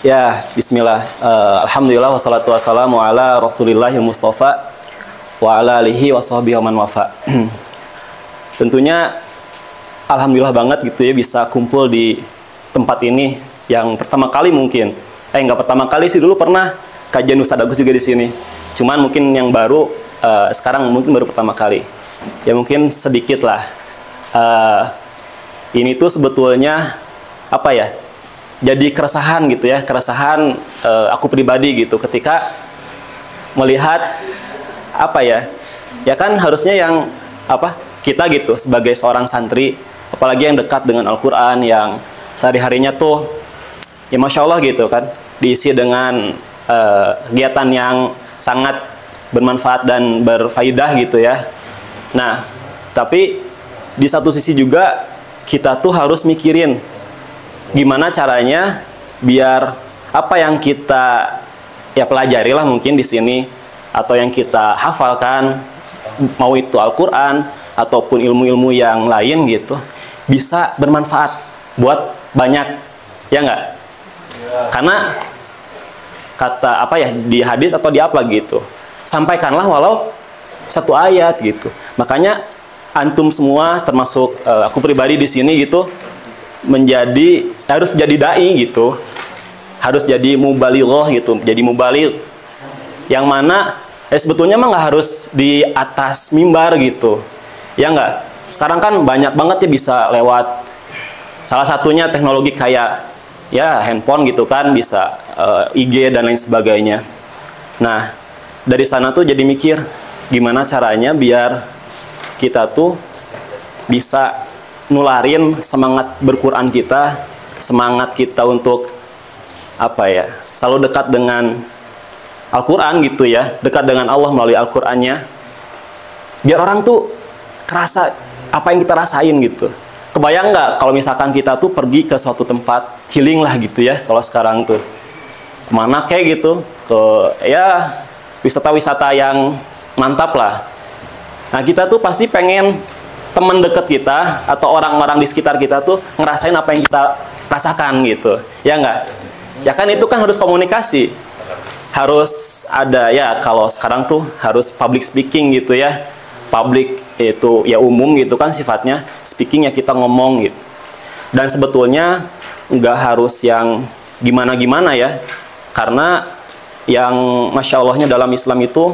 Ya, bismillah. Alhamdulillah wassalatu wassalamu ala Rasulillahil Mustafa wa ala alihi wa sahbihi wa man wafa. Tentunya alhamdulillah banget gitu ya bisa kumpul di tempat ini yang pertama kali mungkin. Nggak pertama kali sih, dulu pernah kajian Ustadz Agus juga di sini. Cuman mungkin yang baru sekarang mungkin baru pertama kali. Ya mungkin sedikit lah. Ini tuh sebetulnya apa ya? Jadi keresahan gitu ya, keresahan aku pribadi gitu ketika melihat apa ya kan harusnya yang apa kita gitu sebagai seorang santri, apalagi yang dekat dengan Al-Quran, yang sehari-harinya tuh ya Masya Allah gitu kan, diisi dengan kegiatan yang sangat bermanfaat dan berfaedah gitu ya. Nah, tapi di satu sisi juga kita tuh harus mikirin gimana caranya biar apa yang kita ya pelajari lah mungkin di sini atau yang kita hafalkan, mau itu Al-Quran ataupun ilmu-ilmu yang lain gitu, bisa bermanfaat buat banyak, ya nggak? Karena kata apa ya di hadis atau di apa gitu, sampaikanlah walau satu ayat gitu. Makanya antum semua termasuk aku pribadi di sini gitu, harus jadi dai gitu, harus jadi mubalighah gitu, jadi mubaligh yang mana sebetulnya mah nggak harus di atas mimbar gitu, ya nggak. Sekarang kan banyak banget ya bisa lewat salah satunya teknologi kayak ya handphone gitu kan, bisa IG dan lain sebagainya. Nah dari sana tuh jadi mikir gimana caranya biar kita tuh bisa nularin semangat berquran kita, semangat kita untuk apa ya, selalu dekat dengan Al-Quran gitu ya, dekat dengan Allah melalui Al-Qurannya, biar orang tuh kerasa apa yang kita rasain gitu. Kebayang nggak kalau misalkan kita tuh pergi ke suatu tempat healing lah gitu ya, kalau sekarang tuh kemana kayak gitu, ke ya wisata-wisata yang mantap lah. Nah kita tuh pasti pengen teman dekat kita atau orang-orang di sekitar kita tuh ngerasain apa yang kita rasakan gitu, ya nggak? Ya kan itu kan harus komunikasi, harus ada ya, kalau sekarang tuh harus public speaking gitu ya. Public itu ya umum gitu kan sifatnya, speaking ya kita ngomong gitu. Dan sebetulnya nggak harus yang gimana-gimana ya, karena yang Masya Allahnya dalam Islam itu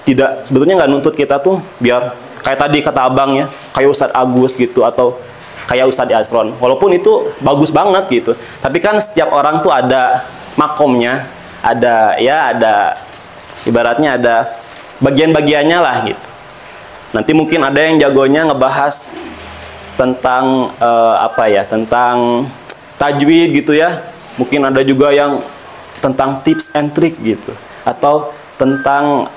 tidak, sebetulnya nggak nuntut kita tuh biar kayak tadi kata abang ya, kayak Ustadz Agus gitu atau kayak Ustadz Asron. Walaupun itu bagus banget gitu, tapi kan setiap orang tuh ada makomnya, ada ya ada ibaratnya ada bagian-bagiannya lah gitu. Nanti mungkin ada yang jagonya ngebahas tentang apa ya, tentang tajwid gitu ya. Mungkin ada juga yang tentang tips and trick gitu, atau tentang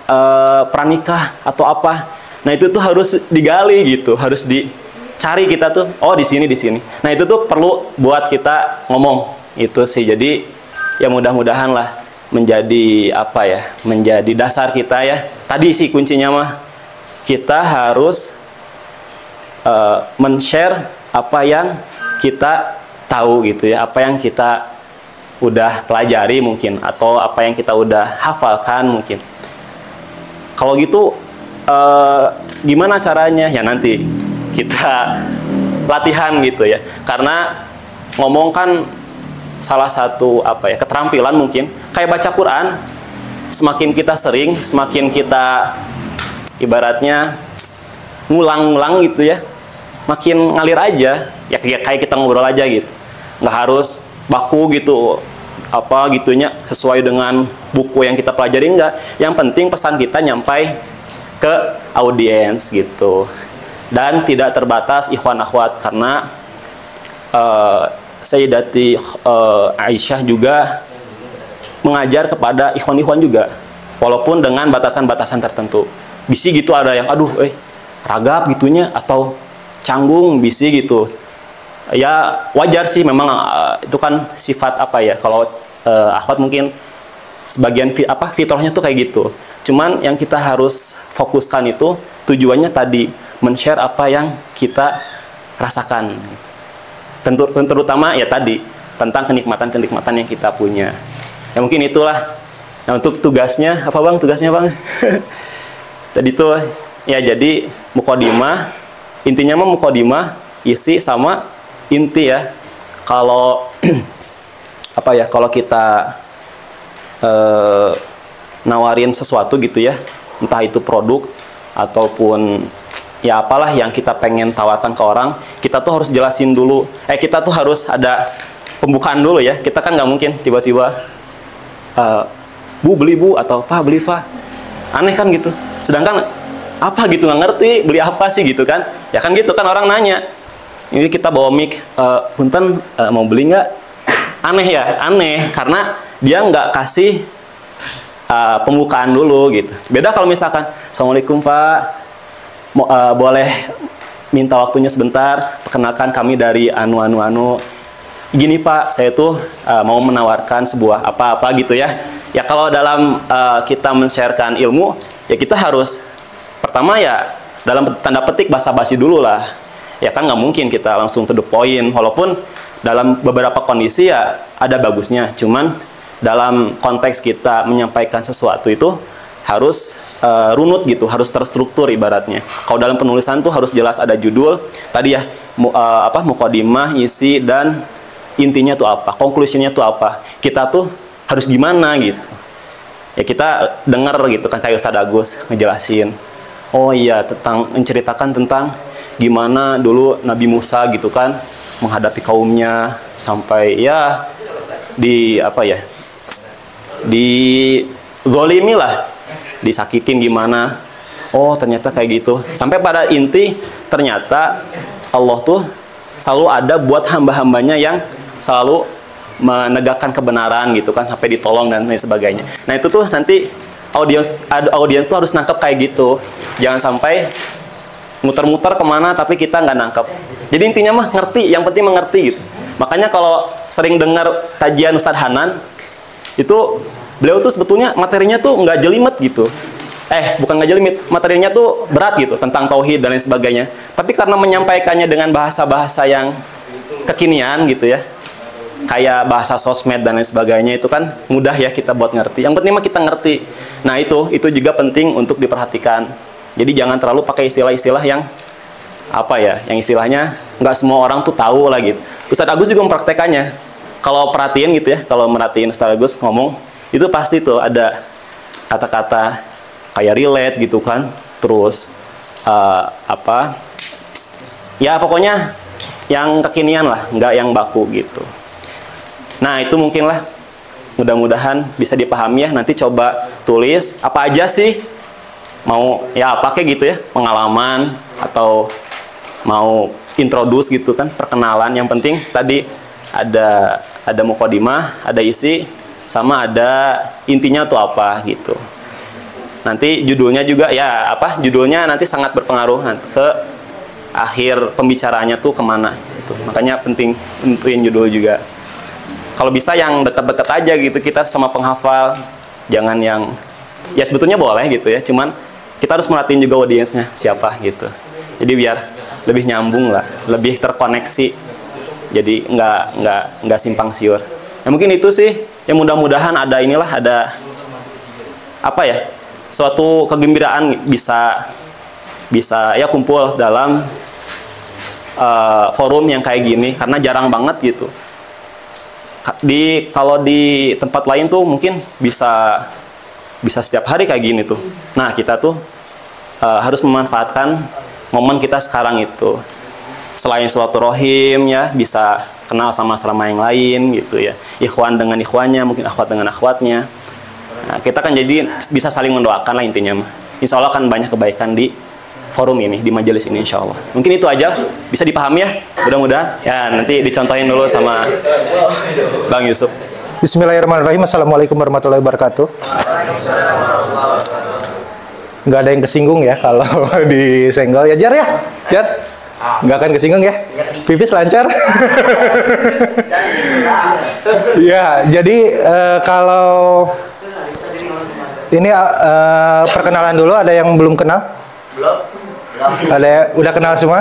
pranikah atau apa. Nah itu tuh harus digali gitu, harus dicari kita tuh, oh di sini di sini. Nah itu tuh perlu buat kita ngomong itu sih. Jadi ya mudah-mudahan lah menjadi apa ya, menjadi dasar kita ya. Tadi sih kuncinya mah kita harus men-share apa yang kita tahu gitu ya, apa yang kita udah pelajari mungkin, atau apa yang kita udah hafalkan mungkin. Kalau gitu gimana caranya? Ya nanti kita latihan gitu ya. Karena ngomong kan salah satu apa ya, keterampilan mungkin. Kayak baca Quran, semakin kita sering, semakin kita ibaratnya ngulang-ngulang gitu ya, makin ngalir aja. Ya kayak kita ngobrol aja gitu. Nggak harus baku gitu apa gitunya sesuai dengan buku yang kita pelajari, enggak. Yang penting pesan kita nyampai ke audiens gitu, dan tidak terbatas ikhwan akhwat, karena Sayyidati Aisyah juga mengajar kepada ikhwan-ikhwan juga, walaupun dengan batasan-batasan tertentu. Bisi gitu ada yang aduh ragap gitunya atau canggung bisi gitu, ya wajar sih memang, itu kan sifat apa ya, kalau akhwat mungkin sebagian fitrahnya tuh kayak gitu. Cuman yang kita harus fokuskan itu tujuannya tadi men-share apa yang kita rasakan. Terutama ya tadi tentang kenikmatan-kenikmatan yang kita punya. Ya mungkin itulah. Nah, untuk tugasnya apa Bang? Tugasnya Bang? Tadi tuh ya jadi muqaddimah, intinya mah muqaddimah, isi sama inti ya. Kalau apa ya? Kalau kita nawarin sesuatu gitu ya, entah itu produk ataupun ya apalah yang kita pengen tawarkan ke orang, kita tuh harus jelasin dulu. Kita tuh harus ada pembukaan dulu ya. Kita kan nggak mungkin tiba-tiba Bu beli Bu atau Pak beli Pak, aneh kan gitu. Sedangkan apa gitu nggak ngerti beli apa sih gitu kan? Ya kan gitu kan orang nanya. Ini kita bawa mic, punten mau beli nggak? Aneh ya, aneh karena dia nggak kasih pembukaan dulu gitu. Beda kalau misalkan Assalamualaikum Pak, boleh minta waktunya sebentar, perkenalkan kami dari anu. Gini Pak, saya tuh mau menawarkan sebuah apa-apa gitu ya. Ya kalau dalam kita men-sharekan ilmu, ya kita harus pertama ya dalam tanda petik basa-basi dulu lah. Ya kan nggak mungkin kita langsung to the point, walaupun dalam beberapa kondisi ya ada bagusnya. Cuman dalam konteks kita menyampaikan sesuatu itu harus runut gitu, harus terstruktur ibaratnya. Kalau dalam penulisan tuh harus jelas ada judul, tadi ya muqaddimah, isi, dan intinya tuh apa, konklusinya tuh apa, kita tuh harus gimana gitu. Ya kita denger gitu kan kayak Ustadz Agus ngejelasin, oh iya menceritakan tentang gimana dulu Nabi Musa gitu kan menghadapi kaumnya sampai ya zolimi lah, disakitin gimana. Oh ternyata kayak gitu, sampai pada inti ternyata Allah tuh selalu ada buat hamba-hambanya yang selalu menegakkan kebenaran gitu kan, sampai ditolong dan lain sebagainya. Nah itu tuh nanti audiens tuh harus nangkep kayak gitu, jangan sampai muter-muter kemana tapi kita nggak nangkep. Jadi intinya mah ngerti, yang penting mengerti gitu. Makanya kalau sering dengar kajian Ustadz Hanan itu, beliau tuh sebetulnya materinya tuh nggak jelimet gitu. Bukan nggak jelimet, materinya tuh berat gitu tentang tauhid dan lain sebagainya. Tapi karena menyampaikannya dengan bahasa-bahasa yang kekinian gitu ya, kayak bahasa sosmed dan lain sebagainya, itu kan mudah ya kita buat ngerti. Yang penting mah kita ngerti. Nah itu juga penting untuk diperhatikan. Jadi jangan terlalu pakai istilah-istilah yang yang istilahnya nggak semua orang tuh tahu lah gitu. Ustadz Agus juga mempraktekannya. Kalau perhatiin gitu ya, kalau merhatiin Ustadz Agus ngomong, itu pasti tuh ada kata-kata kayak relate gitu kan. Terus ya pokoknya yang kekinian lah, nggak yang baku gitu. Nah itu mungkin lah, mudah-mudahan bisa dipahami ya. Nanti coba tulis apa aja sih mau ya pakai gitu ya, pengalaman atau mau introduce gitu kan, perkenalan. Yang penting tadi ada muqaddimah, ada isi, sama ada intinya tuh apa gitu. Nanti judulnya juga ya judulnya nanti sangat berpengaruh nanti ke akhir pembicaranya tuh kemana gitu. Makanya penting tentuin judul juga. Kalau bisa yang dekat-dekat aja gitu, kita sama penghafal, jangan yang ya sebetulnya boleh gitu ya, cuman kita harus merhatiin juga audiensnya siapa gitu. Jadi biar lebih nyambung lah, lebih terkoneksi. Jadi nggak simpang siur. Ya mungkin itu sih. Ya mudah-mudahan ada suatu kegembiraan bisa ya kumpul dalam forum yang kayak gini, karena jarang banget gitu. Kalau di tempat lain tuh mungkin bisa setiap hari kayak gini tuh. Nah kita tuh harus memanfaatkan momen kita sekarang itu. Selain silaturahim ya, bisa kenal sama yang lain gitu ya. Ikhwan dengan ikhwannya, mungkin akhwat dengan akhwatnya. Nah, kita kan jadi bisa saling mendoakan lah intinya mah. Insya Allah kan banyak kebaikan di forum ini, di majelis ini insya Allah. Mungkin itu aja, bisa dipahami ya, mudah-mudahan. Ya nanti dicontohin dulu sama Bang Yusuf. Bismillahirrahmanirrahim. Assalamualaikum warahmatullahi wabarakatuh. Nggak ada yang kesinggung ya kalau disenggol ya, Jar ya? Jar? Nggak akan kesinggung ya? Pipis lancar? Ya, jadi kalau ini perkenalan dulu, ada yang belum kenal? Belum. Ada udah kenal semua?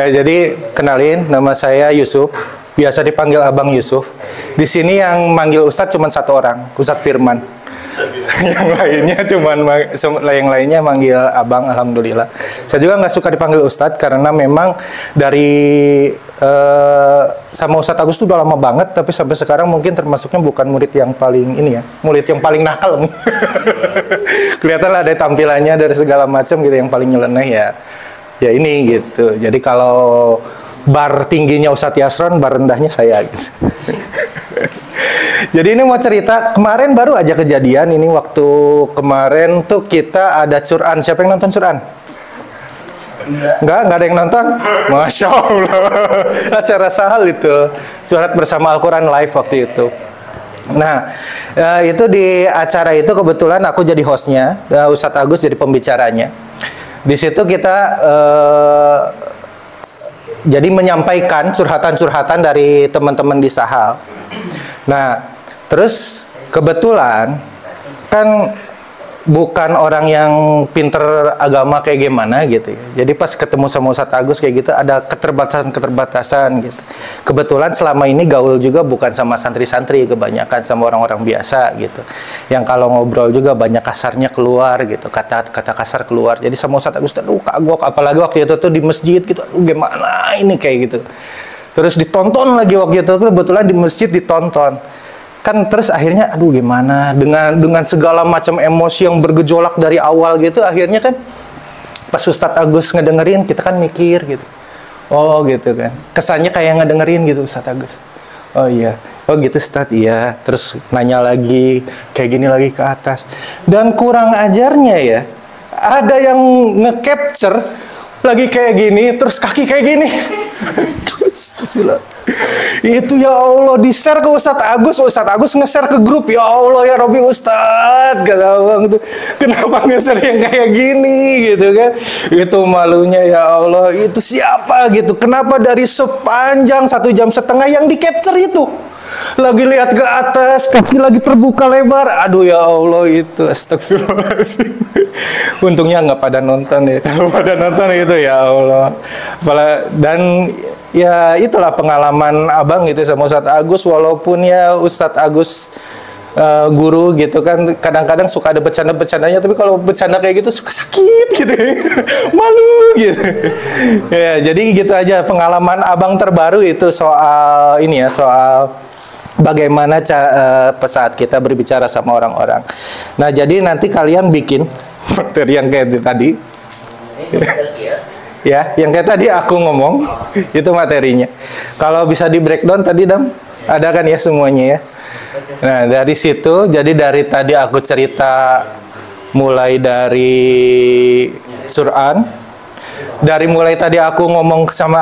Jadi kenalin, nama saya Yusuf, biasa dipanggil Abang Yusuf. Di sini yang manggil Ustadz cuma satu orang, Ustadz Firman. yang lainnya manggil Abang, alhamdulillah. Saya juga nggak suka dipanggil Ustadz karena memang dari sama Ustadz Agus itu udah lama banget, tapi sampai sekarang mungkin termasuknya bukan murid yang paling ini ya, murid yang paling nakal. Kelihatan lah dari tampilannya, dari segala macam gitu, yang paling nyeleneh ya ini gitu. Jadi kalau bar tingginya Ustadz Yasron, bar rendahnya saya gitu. Jadi ini mau cerita, kemarin baru aja kejadian ini, waktu kemarin tuh kita ada Quran. Siapa yang nonton Quran? Enggak ada yang nonton? Masya Allah. Acara sahal itu, surat bersama Al-Quran live waktu itu. Nah, itu di acara itu kebetulan aku jadi hostnya, Ustadz Agus jadi pembicaranya. Di situ kita jadi menyampaikan curhatan-curhatan dari teman-teman di Sahal. Nah, terus kebetulan kan bukan orang yang pinter agama kayak gimana gitu ya. Jadi pas ketemu sama Ustadz Agus kayak gitu ada keterbatasan gitu. Kebetulan selama ini gaul juga bukan sama santri-santri, kebanyakan sama orang-orang biasa gitu. Yang kalau ngobrol juga banyak kasarnya keluar gitu, kata-kata kasar keluar. Jadi sama Ustadz Agus tuh kagok, apalagi waktu itu tuh di masjid gitu. Gimana ini kayak gitu. Terus ditonton lagi waktu itu, kebetulan di masjid ditonton. Kan terus akhirnya aduh gimana dengan segala macam emosi yang bergejolak dari awal gitu, akhirnya kan pas Ustadz Agus ngedengerin, kita kan mikir gitu. Oh gitu kan. Kesannya kayak ngedengerin gitu Ustadz Agus. Oh iya. Oh gitu Ustadz, iya. Terus nanya lagi, kayak gini lagi ke atas. Dan kurang ajarnya ya, ada yang nge-capture lagi kayak gini, terus kaki kayak gini. Itu ya Allah, di-share ke Ustadz Agus nge-share ke grup. Ya Allah ya Robi Ustadz, kata Abang tuh, kenapa nge-share yang kayak gini gitu kan. Itu malunya ya Allah, itu siapa gitu. Kenapa dari sepanjang 1,5 jam yang di-capture itu lagi lihat ke atas, kaki lagi terbuka lebar. Aduh ya Allah, itu astagfirullahaladzim. Untungnya nggak pada nonton ya. Kalau pada nonton itu ya Allah. Dan ya itulah pengalaman Abang gitu sama Ustadz Agus. Walaupun ya Ustadz Agus guru gitu kan, kadang-kadang suka ada bercanda-bercandanya, tapi kalau bercanda kayak gitu suka sakit gitu. Malu gitu. Ya, jadi gitu aja pengalaman Abang terbaru itu soal ini ya, soal bagaimana saat kita berbicara sama orang-orang. Nah, jadi nanti kalian bikin materi yang kayak tadi. Ya, yang kayak tadi aku ngomong, itu materinya. Kalau bisa di breakdown tadi, Dam, ada kan ya semuanya ya. Nah, dari situ, jadi dari tadi aku cerita mulai dari Quran. Dari mulai tadi aku ngomong sama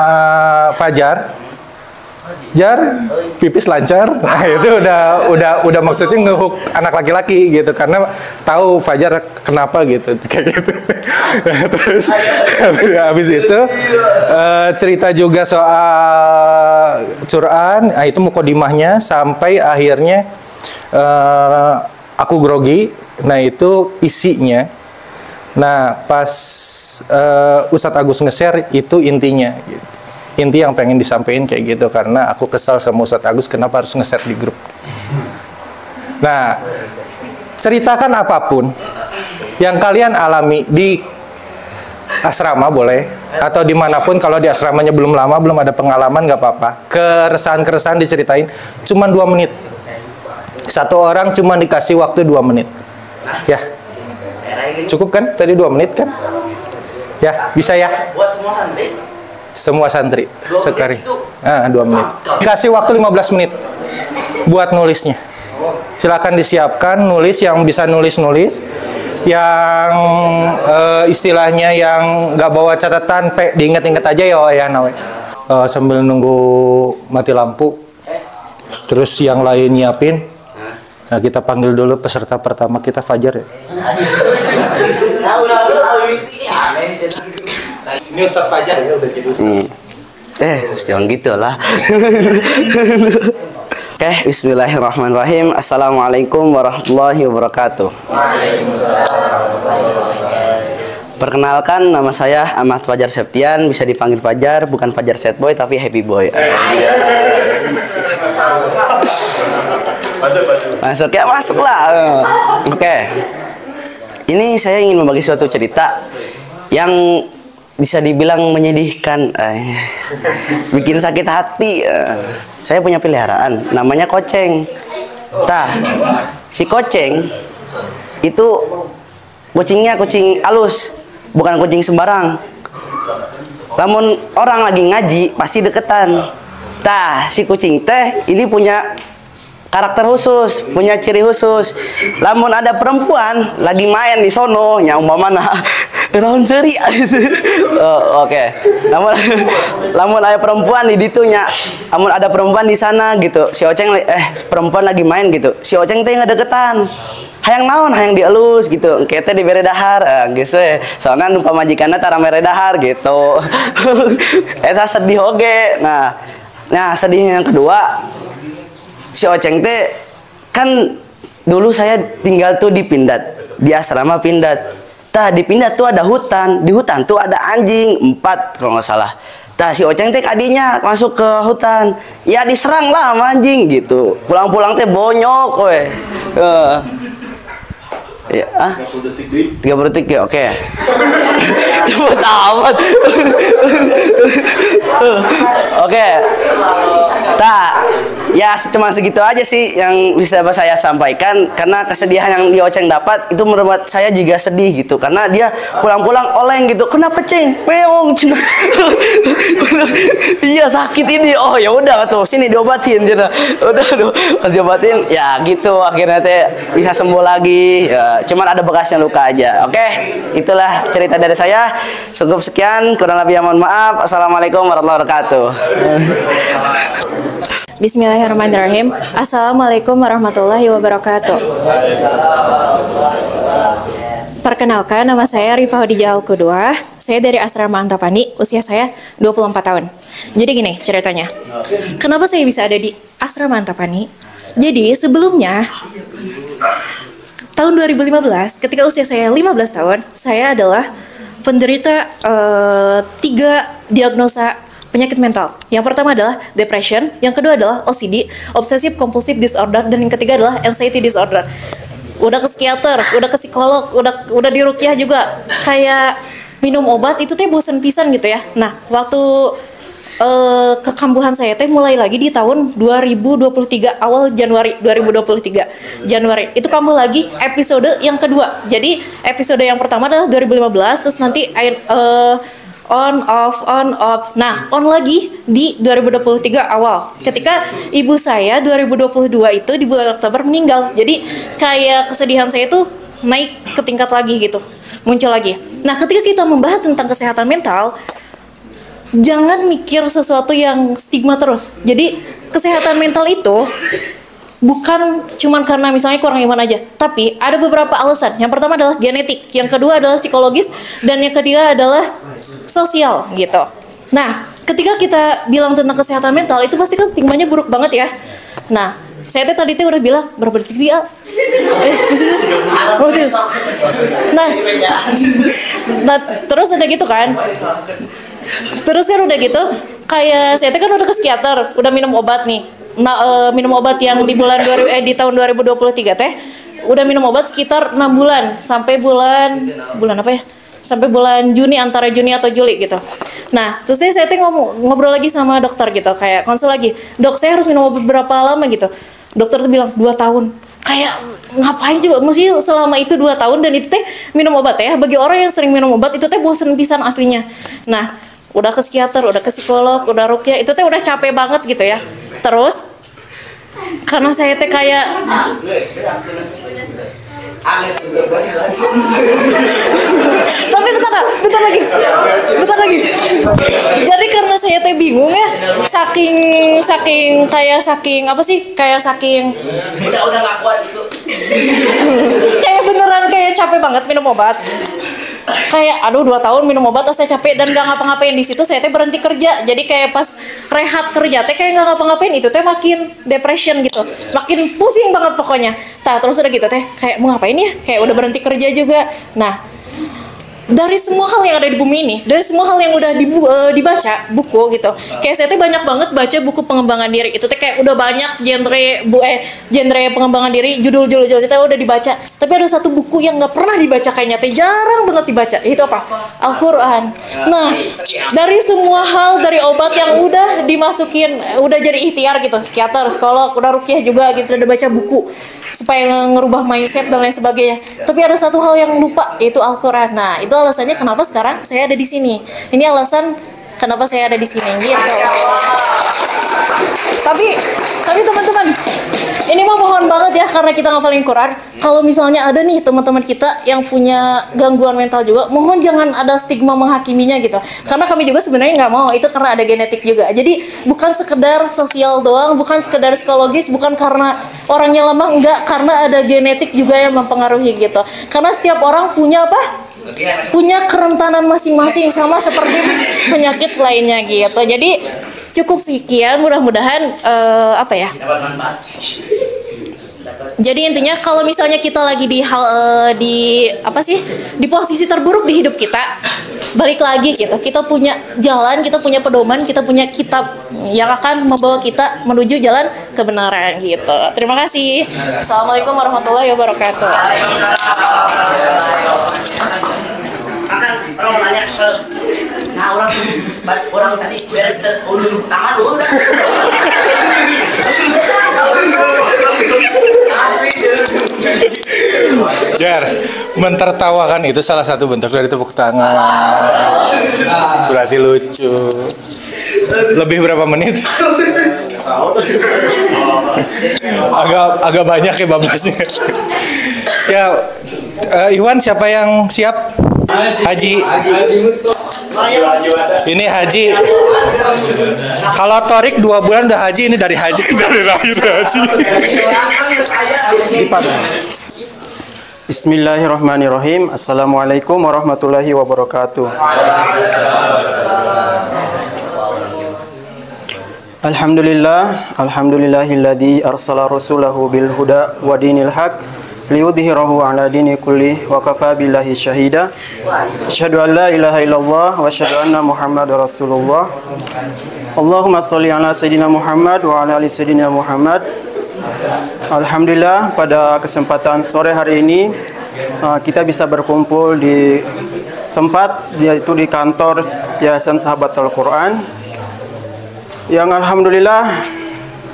Fajar, Jar, pipis lancar. Nah, itu udah maksudnya ngehook anak laki-laki gitu, karena tahu Fajar kenapa gitu kayak gitu. Terus habis itu cerita juga soal Quran. Nah, itu mukodimahnya sampai akhirnya aku grogi. Nah, itu isinya. Nah, pas Ustadz Agus nge-share itu intinya gitu. Inti yang pengen disampaikan kayak gitu, karena aku kesal sama Ustadz Agus kenapa harus nge-share di grup. Nah, ceritakan apapun yang kalian alami di asrama boleh, atau dimanapun. Kalau di asramanya belum lama, belum ada pengalaman, nggak apa-apa. Keresahan-keresahan diceritain, cuma 2 menit. Satu orang cuma dikasih waktu 2 menit. Ya, cukup kan? Tadi 2 menit kan? Ya, bisa ya? Buat semua santri? Semua santri sekali. 2 menit. Kasih waktu 15 menit buat nulisnya. Silakan disiapkan, nulis yang bisa nulis-nulis. Yang istilahnya yang nggak bawa catatan, diinget-inget aja ya Nawe. Sambil nunggu mati lampu. Terus yang lain nyiapin. Nah, kita panggil dulu peserta pertama kita, Fajar ya. Ini Ustaz Fajar ya, udah jadi Ustaz. Jangan gitu lah. Oke, bismillahirrahmanirrahim. Assalamualaikum warahmatullahi wabarakatuh. Perkenalkan, nama saya Ahmad Fajar Septian, bisa dipanggil Fajar, bukan Fajar Sad Boy tapi Happy Boy. Masuk ya, masuklah. Oke. Ini saya ingin membagi suatu cerita yang bisa dibilang menyedihkan, bikin sakit hati. Saya punya peliharaan, namanya Koceng. Si Koceng itu kucingnya kucing halus, bukan kucing sembarang. Lamun orang lagi ngaji pasti deketan. Si kucing teh ini punya karakter khusus, punya ciri khusus. Lamun ada perempuan lagi main di sono, nya umpamana raun seri. Oke. Lamun ada perempuan di ditunya, lamun ada perempuan di sana gitu. Si Oceng perempuan lagi main gitu. Si Oceng teh ngadeketan. Hayang naon, hayang dielus gitu. Kita dibere dahar, geus we. Soalnya nu pamajikanna tara mere dahar gitu. Eta sedih oge. Nah, sedih yang kedua, si Oceng teh kan dulu saya tinggal tuh di Pindad, di asrama Pindad. Di Pindad tuh ada hutan, di hutan tuh ada anjing 4 kalau nggak salah. Si Oceng teh kadinya masuk ke hutan, ya diserang lah sama anjing gitu. Pulang-pulang teh bonyok we. Ya, 30 detik ya, oke. Cepet amat. Oke. Ya cuma segitu aja sih yang bisa saya sampaikan, karena kesedihan yang di Oceng dapat itu membuat saya juga sedih gitu, karena dia pulang-pulang oleng gitu. Kenapa Ceng? Meong. Iya sakit ini. Oh ya udah tuh, sini diobatin gitu. Udah pas diobatin ya gitu, akhirnya teh bisa sembuh lagi. Ya, cuman ada bekasnya luka aja. Oke, itulah cerita dari saya. Cukup sekian, kurang lebih mohon maaf. Assalamualaikum warahmatullahi wabarakatuh. Bismillahirrahmanirrahim. Assalamualaikum warahmatullahi wabarakatuh. Perkenalkan, nama saya Rifa Hodijah Al-Qudwa. Saya dari Asrama Antapani, usia saya 24 tahun. Jadi gini ceritanya. Kenapa saya bisa ada di Asrama Antapani? Jadi sebelumnya tahun 2015, ketika usia saya 15 tahun, saya adalah penderita 3 diagnosa penyakit mental. Yang pertama adalah depression, yang kedua adalah OCD, obsessive compulsive disorder, dan yang ketiga adalah anxiety disorder. Udah ke psikiater, udah ke psikolog, udah di ruqyah juga. Kayak minum obat itu teh bosen pisan gitu ya. Nah, waktu kekambuhan saya teh mulai lagi di tahun 2023, awal Januari 2023 Januari itu kambuh lagi episode yang kedua. Jadi episode yang pertama adalah 2015, terus nanti on off. Nah, on lagi di 2023 awal. Ketika ibu saya 2022 itu di bulan Oktober meninggal. Jadi kayak kesedihan saya itu naik ke tingkat lagi gitu. Muncul lagi. Nah, ketika kita membahas tentang kesehatan mental, jangan mikir sesuatu yang stigma terus. Jadi, kesehatan mental itu bukan cuman karena misalnya kurang iman aja, tapi ada beberapa alasan. Yang pertama adalah genetik, yang kedua adalah psikologis, dan yang ketiga adalah sosial gitu. Nah, ketika kita bilang tentang kesehatan mental itu pasti kan stigmanya buruk banget ya. Nah, saya tadi udah bilang berapa detik dia? Nah, terus udah gitu kan? Kayak saya kan udah ke psikiater, udah minum obat nih. Minum obat yang di di tahun 2023 teh udah minum obat sekitar 6 bulan sampai bulan apa ya? Sampai bulan Juni, antara Juni atau Juli gitu. Nah, terus saya ngobrol lagi sama dokter gitu, kayak konsul lagi. Dok, saya harus minum obat berapa lama gitu. Dokter tuh bilang 2 tahun. Kayak ngapain juga mesti selama itu 2 tahun, dan itu teh minum obat ya. Bagi orang yang sering minum obat itu teh bosen pisan aslinya. Nah, udah ke psikiater, udah ke psikolog, udah ruqyah, itu teh udah capek banget gitu ya. Terus karena saya teh kayak tapi bentar lagi. Jadi karena saya teh bingung ya, saking apa sih? Kayak saking udah nggak kuat gitu. Kayak beneran kayak capek banget minum obat. Kayak 2 tahun minum obat, saya capek dan gak ngapa-ngapain. Di situ saya teh berhenti kerja. Jadi kayak pas rehat kerja teh kayak gak ngapa-ngapain, itu teh makin depression gitu, makin pusing banget pokoknya. Terus udah gitu teh kayak mau ngapain ya, kayak udah berhenti kerja juga. Nah, dari semua hal yang ada di bumi ini, dari semua hal yang udah dibaca buku gitu. Kayak saya tuh banyak banget baca buku pengembangan diri. Itu tuh kayak udah banyak genre pengembangan diri, judul-judul itu udah dibaca. Tapi ada satu buku yang nggak pernah dibaca kayaknya, jarang banget dibaca. Itu apa? Al-Qur'an. Nah, dari semua hal, dari obat yang udah dimasukin, udah jadi ikhtiar gitu, psikiater, psikolog, udah ruqyah juga gitu, udah baca buku supaya ngerubah mindset dan lain sebagainya. Tapi ada satu hal yang lupa, yaitu Al-Qur'an. Nah, itu alasannya kenapa sekarang saya ada di sini. Ini alasan kenapa saya ada di sini gitu. Tapi teman-teman, ini mah mohon banget ya, karena kita ngafalin Quran. Kalau misalnya ada nih teman-teman kita yang punya gangguan mental juga, mohon jangan ada stigma menghakiminya gitu. Karena kami juga sebenarnya nggak mau, itu karena ada genetik juga. Jadi bukan sekedar sosial doang, bukan sekedar psikologis, bukan karena orangnya lemah, enggak, karena ada genetik juga yang mempengaruhi gitu. Karena setiap orang punya apa? Punya kerentanan masing-masing, sama seperti penyakit lainnya gitu. Jadi cukup sekian, mudah-mudahan apa ya? Jadi intinya kalau misalnya kita lagi di posisi terburuk di hidup kita, balik lagi gitu. Kita punya jalan, kita punya pedoman, kita punya kitab yang akan membawa kita menuju jalan kebenaran gitu. Terima kasih. Assalamualaikum warahmatullahi wabarakatuh. Orang mau nanya orang tadi beres ulur tangan dulu. Jar, mentertawakan itu salah satu bentuk dari tepuk tangan. Berarti lucu. Lebih berapa menit? agak banyak ya bablasnya. Ya, Iwan, siapa yang siap? Haji. Ini Haji. Kalau Torik 2 bulan udah Haji, ini dari Haji dari lahir Haji. Bismillahirrahmanirrahim. Assalamualaikum warahmatullahi wabarakatuh. Alhamdulillahilladzi arsala rasulahu bil huda wa dinil haq liyudhhirahu ala dini kulli wa kafa billahi syahida. Asyhadu an la ilaha illallah wa asyhadu anna Muhammadar Rasulullah. Allahumma shalli ala sayidina Muhammad wa ala ali sayidina Muhammad. Alhamdulillah, pada kesempatan sore hari ini kita bisa berkumpul di tempat, yaitu di kantor Yayasan Sahabat Al-Quran, yang alhamdulillah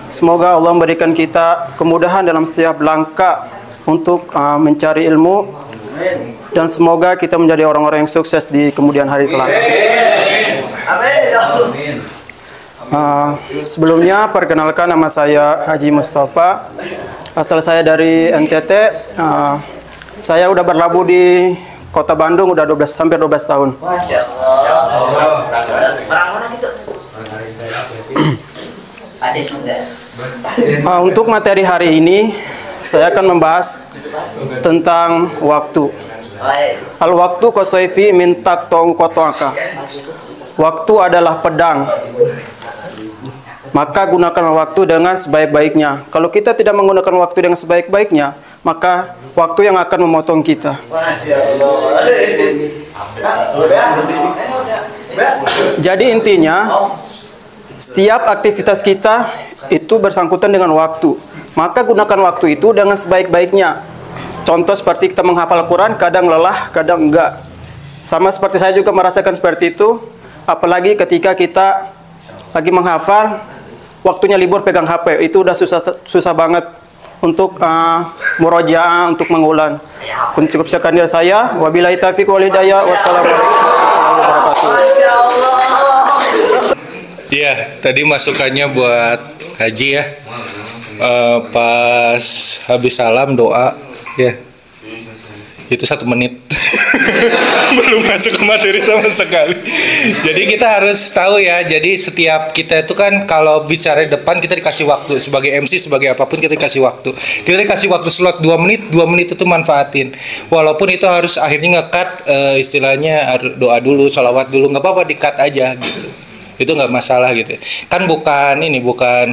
semoga Allah memberikan kita kemudahan dalam setiap langkah untuk mencari ilmu, dan semoga kita menjadi orang-orang yang sukses di kemudian hari kelak. Sebelumnya perkenalkan, nama saya Haji Mustafa, asal saya dari NTT. Saya udah berlabuh di Kota Bandung udah hampir 12 tahun. Untuk materi hari ini saya akan membahas tentang waktu. Al-waktu qasayfi min taqta'u qata'aka. Waktu adalah pedang, maka gunakan waktu dengan sebaik-baiknya. Kalau kita tidak menggunakan waktu dengan sebaik-baiknya, maka waktu yang akan memotong kita. Jadi intinya, setiap aktivitas kita itu bersangkutan dengan waktu. Maka gunakan waktu itu dengan sebaik-baiknya. Contoh seperti kita menghafal Quran, kadang lelah, kadang enggak. Sama seperti saya juga merasakan seperti itu. Apalagi ketika kita lagi menghafal, waktunya libur pegang HP, itu udah susah banget untuk murojaah, untuk mengulang. Cukup sekian dari saya. Wabillahi taufiq wal hidayah. Wassalamualaikum warahmatullahi wabarakatuh. Iya, tadi masukannya buat Haji ya. Pas habis salam doa ya. Itu 1 menit. Belum masuk ke materi sama sekali. Jadi kita harus tahu ya, jadi setiap kita itu kan kalau bicara di depan kita dikasih waktu, sebagai MC, sebagai apapun kita dikasih waktu. Kita dikasih waktu slot 2 menit, 2 menit itu manfaatin. Walaupun itu harus akhirnya nge-cut, istilahnya doa dulu, sholawat dulu, nggak apa-apa, di-cut aja gitu. Itu nggak masalah gitu. Kan bukan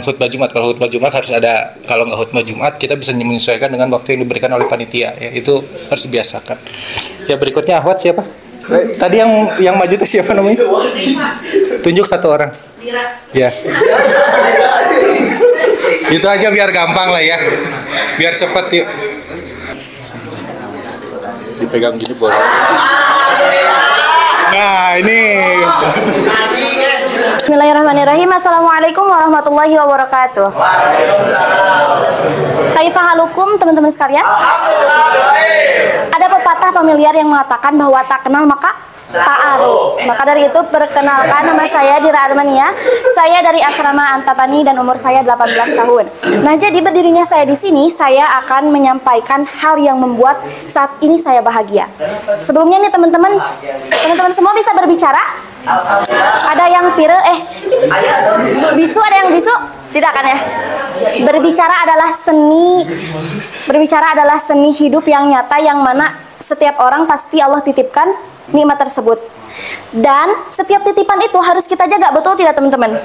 khutbah Jumat. Kalau khutbah Jumat harus ada, kalau nggak khutbah Jumat kita bisa menyesuaikan dengan waktu yang diberikan oleh panitia ya. Itu harus dibiasakan. Ya, berikutnya Ahwat siapa? Tadi yang maju itu siapa namanya? Tunjuk satu orang. Ya. Itu aja biar gampang lah ya. Biar cepet yuk. Dipegang gini boleh. Nah, ini. Bismillahirrahmanirrahim. Assalamualaikum warahmatullahi wabarakatuh. Kaifa halukum teman-teman sekalian? Ada pepatah familiar yang mengatakan bahwa tak kenal maka ta'aruf. Maka dari itu perkenalkan, nama saya Dira Armania. Saya dari Asrama Antapani dan umur saya 18 tahun. Nah, jadi berdirinya saya di sini, saya akan menyampaikan hal yang membuat saat ini saya bahagia. Sebelumnya nih teman-teman semua bisa berbicara? Ada yang pire? Bisu, ada yang bisu? Tidak kan ya? Berbicara adalah seni hidup yang nyata, yang mana setiap orang pasti Allah titipkan nikmat tersebut. Dan setiap titipan itu harus kita jaga, betul tidak teman-teman?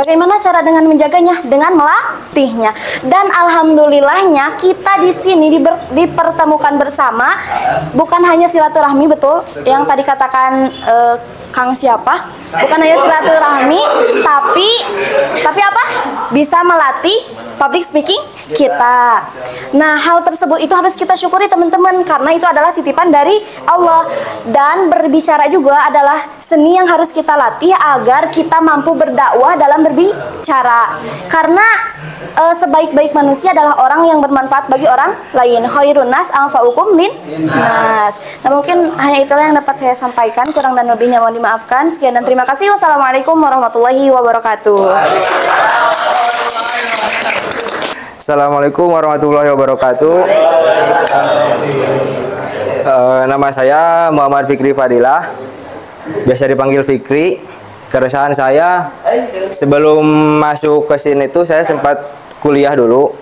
Bagaimana cara dengan menjaganya? Dengan melatihnya. Dan alhamdulillahnya kita di sini dipertemukan bersama, bukan hanya silaturahmi, betul yang tadi katakan Kang siapa? Bukan hanya silaturahmi, tapi apa? Bisa melatih public speaking kita. Nah, hal tersebut itu harus kita syukuri teman-teman, karena itu adalah titipan dari Allah. Dan berbicara juga adalah seni yang harus kita latih agar kita mampu berdakwah dalam berbicara. Karena sebaik-baik manusia adalah orang yang bermanfaat bagi orang lain. Khairun nas anfa'ukum lin nas. Nah, mungkin hanya itulah yang dapat saya sampaikan, kurang dan lebihnya mohon dimaafkan. Sekian dan terima kasih. Wassalamualaikum warahmatullahi wabarakatuh. Assalamualaikum warahmatullahi wabarakatuh. Nama saya Muhammad Fikri Fadilah, biasa dipanggil Fikri. Keresahan saya sebelum masuk ke sini tuh saya sempat kuliah dulu.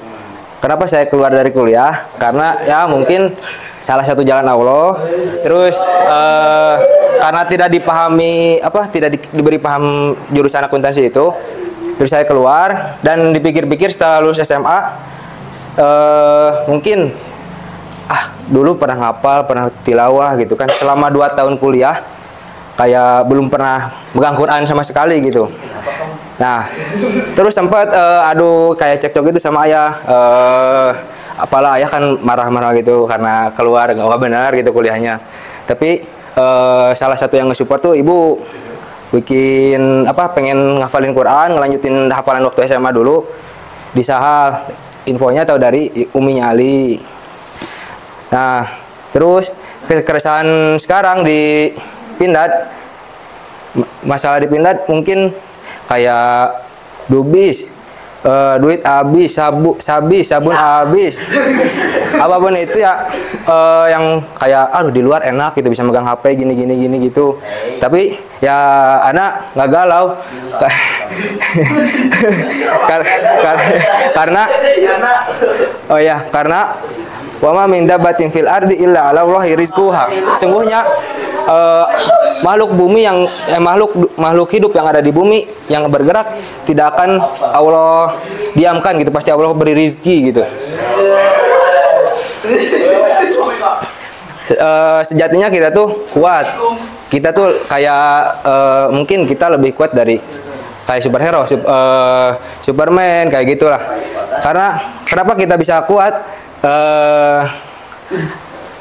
Kenapa saya keluar dari kuliah? Karena ya mungkin salah satu jalan Allah. Terus karena tidak diberi paham jurusan akuntansi itu, terus saya keluar. Dan dipikir-pikir setelah lulus SMA, mungkin dulu pernah ngapal, pernah tilawah gitu kan. Selama 2 tahun kuliah kayak belum pernah megang Quran sama sekali gitu. Nah, terus sempat kayak cekcok gitu sama ayah. Apalah, ayah kan marah-marah gitu karena keluar nggak benar gitu kuliahnya. Tapi salah satu yang nge-support tuh ibu bikin pengen ngafalin Quran, ngelanjutin hafalan waktu SMA dulu di Sahal. Infonya tahu dari Uminya Ali. Nah, terus keresahan sekarang di Pindad, masalah di Pindad mungkin kayak dubis, duit habis, sabun habis, apapun itu ya, yang kayak di luar enak gitu, bisa megang HP gini gitu. Tapi ya anak nggak galau karena wama min dabbatin fil ardi illa 'ala Allahi rizquha. Sungguhnya makhluk bumi makhluk hidup yang ada di bumi yang bergerak tidak akan Allah diamkan gitu, pasti Allah beri rizki gitu. Sejatinya kita tuh kuat. Kita tuh kayak mungkin kita lebih kuat dari kayak superhero, Superman kayak gitulah. Karena kenapa kita bisa kuat?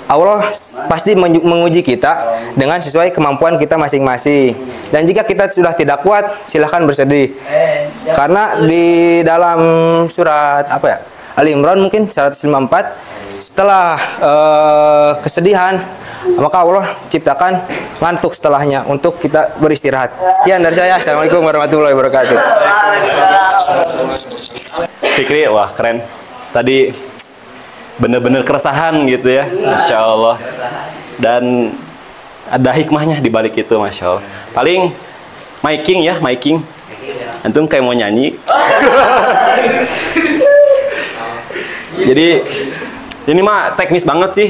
Allah pasti menguji kita dengan sesuai kemampuan kita masing-masing. Dan jika kita sudah tidak kuat, silahkan bersedih. Karena di dalam surat Ali Imran mungkin 154, setelah kesedihan, maka Allah ciptakan ngantuk setelahnya untuk kita beristirahat. Sekian dari saya. Assalamualaikum warahmatullahi wabarakatuh. Fikri, wah keren. Tadi bener-bener keresahan gitu ya, Masya Allah. Dan ada hikmahnya di balik itu, Masya Allah. Paling miking. Antum kayak mau nyanyi. Jadi ini mah teknis banget sih.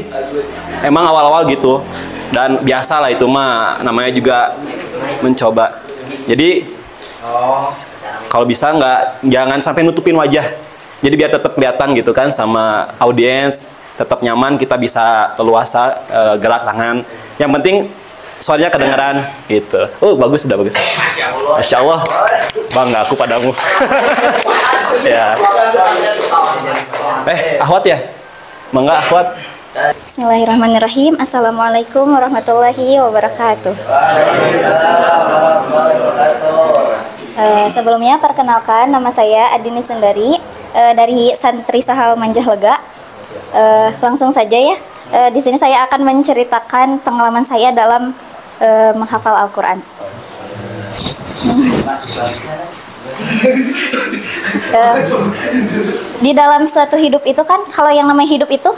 Emang awal-awal gitu. Dan biasa lah itu mah, namanya juga mencoba. Jadi kalau bisa jangan sampai nutupin wajah. Jadi biar tetap kelihatan gitu kan sama audiens, tetap nyaman, kita bisa leluasa gerak tangan. Yang penting suaranya kedengeran gitu. Oh bagus, sudah bagus. Masya Allah, bangga aku padamu. Ya. Akhwat ya, bangga akhwat. Bismillahirrahmanirrahim. Assalamualaikum warahmatullahi wabarakatuh. Sebelumnya perkenalkan, nama saya Adini Sundari dari Santri Sahal Manjahlega. Langsung saja ya. Di sini saya akan menceritakan pengalaman saya dalam menghafal Al-Quran. Di dalam suatu hidup itu kan, kalau yang namanya hidup itu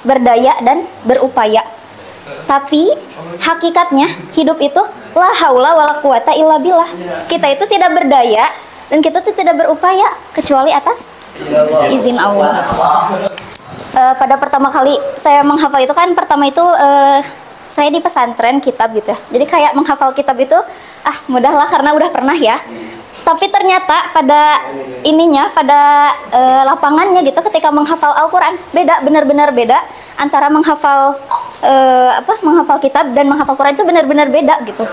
berdaya dan berupaya. Tapi hakikatnya hidup itu la haula wala quwata illa billah. Kita itu tidak berdaya dan kita itu tidak berupaya kecuali atas izin Allah. Pada pertama kali saya menghafal itu kan, pertama itu saya di pesantren kitab gitu ya. Jadi kayak menghafal kitab itu mudah lah karena udah pernah ya. Tapi ternyata pada lapangannya gitu, ketika menghafal Al-Quran beda, benar-benar beda antara menghafal kitab dan menghafal Quran, itu benar-benar beda gitu.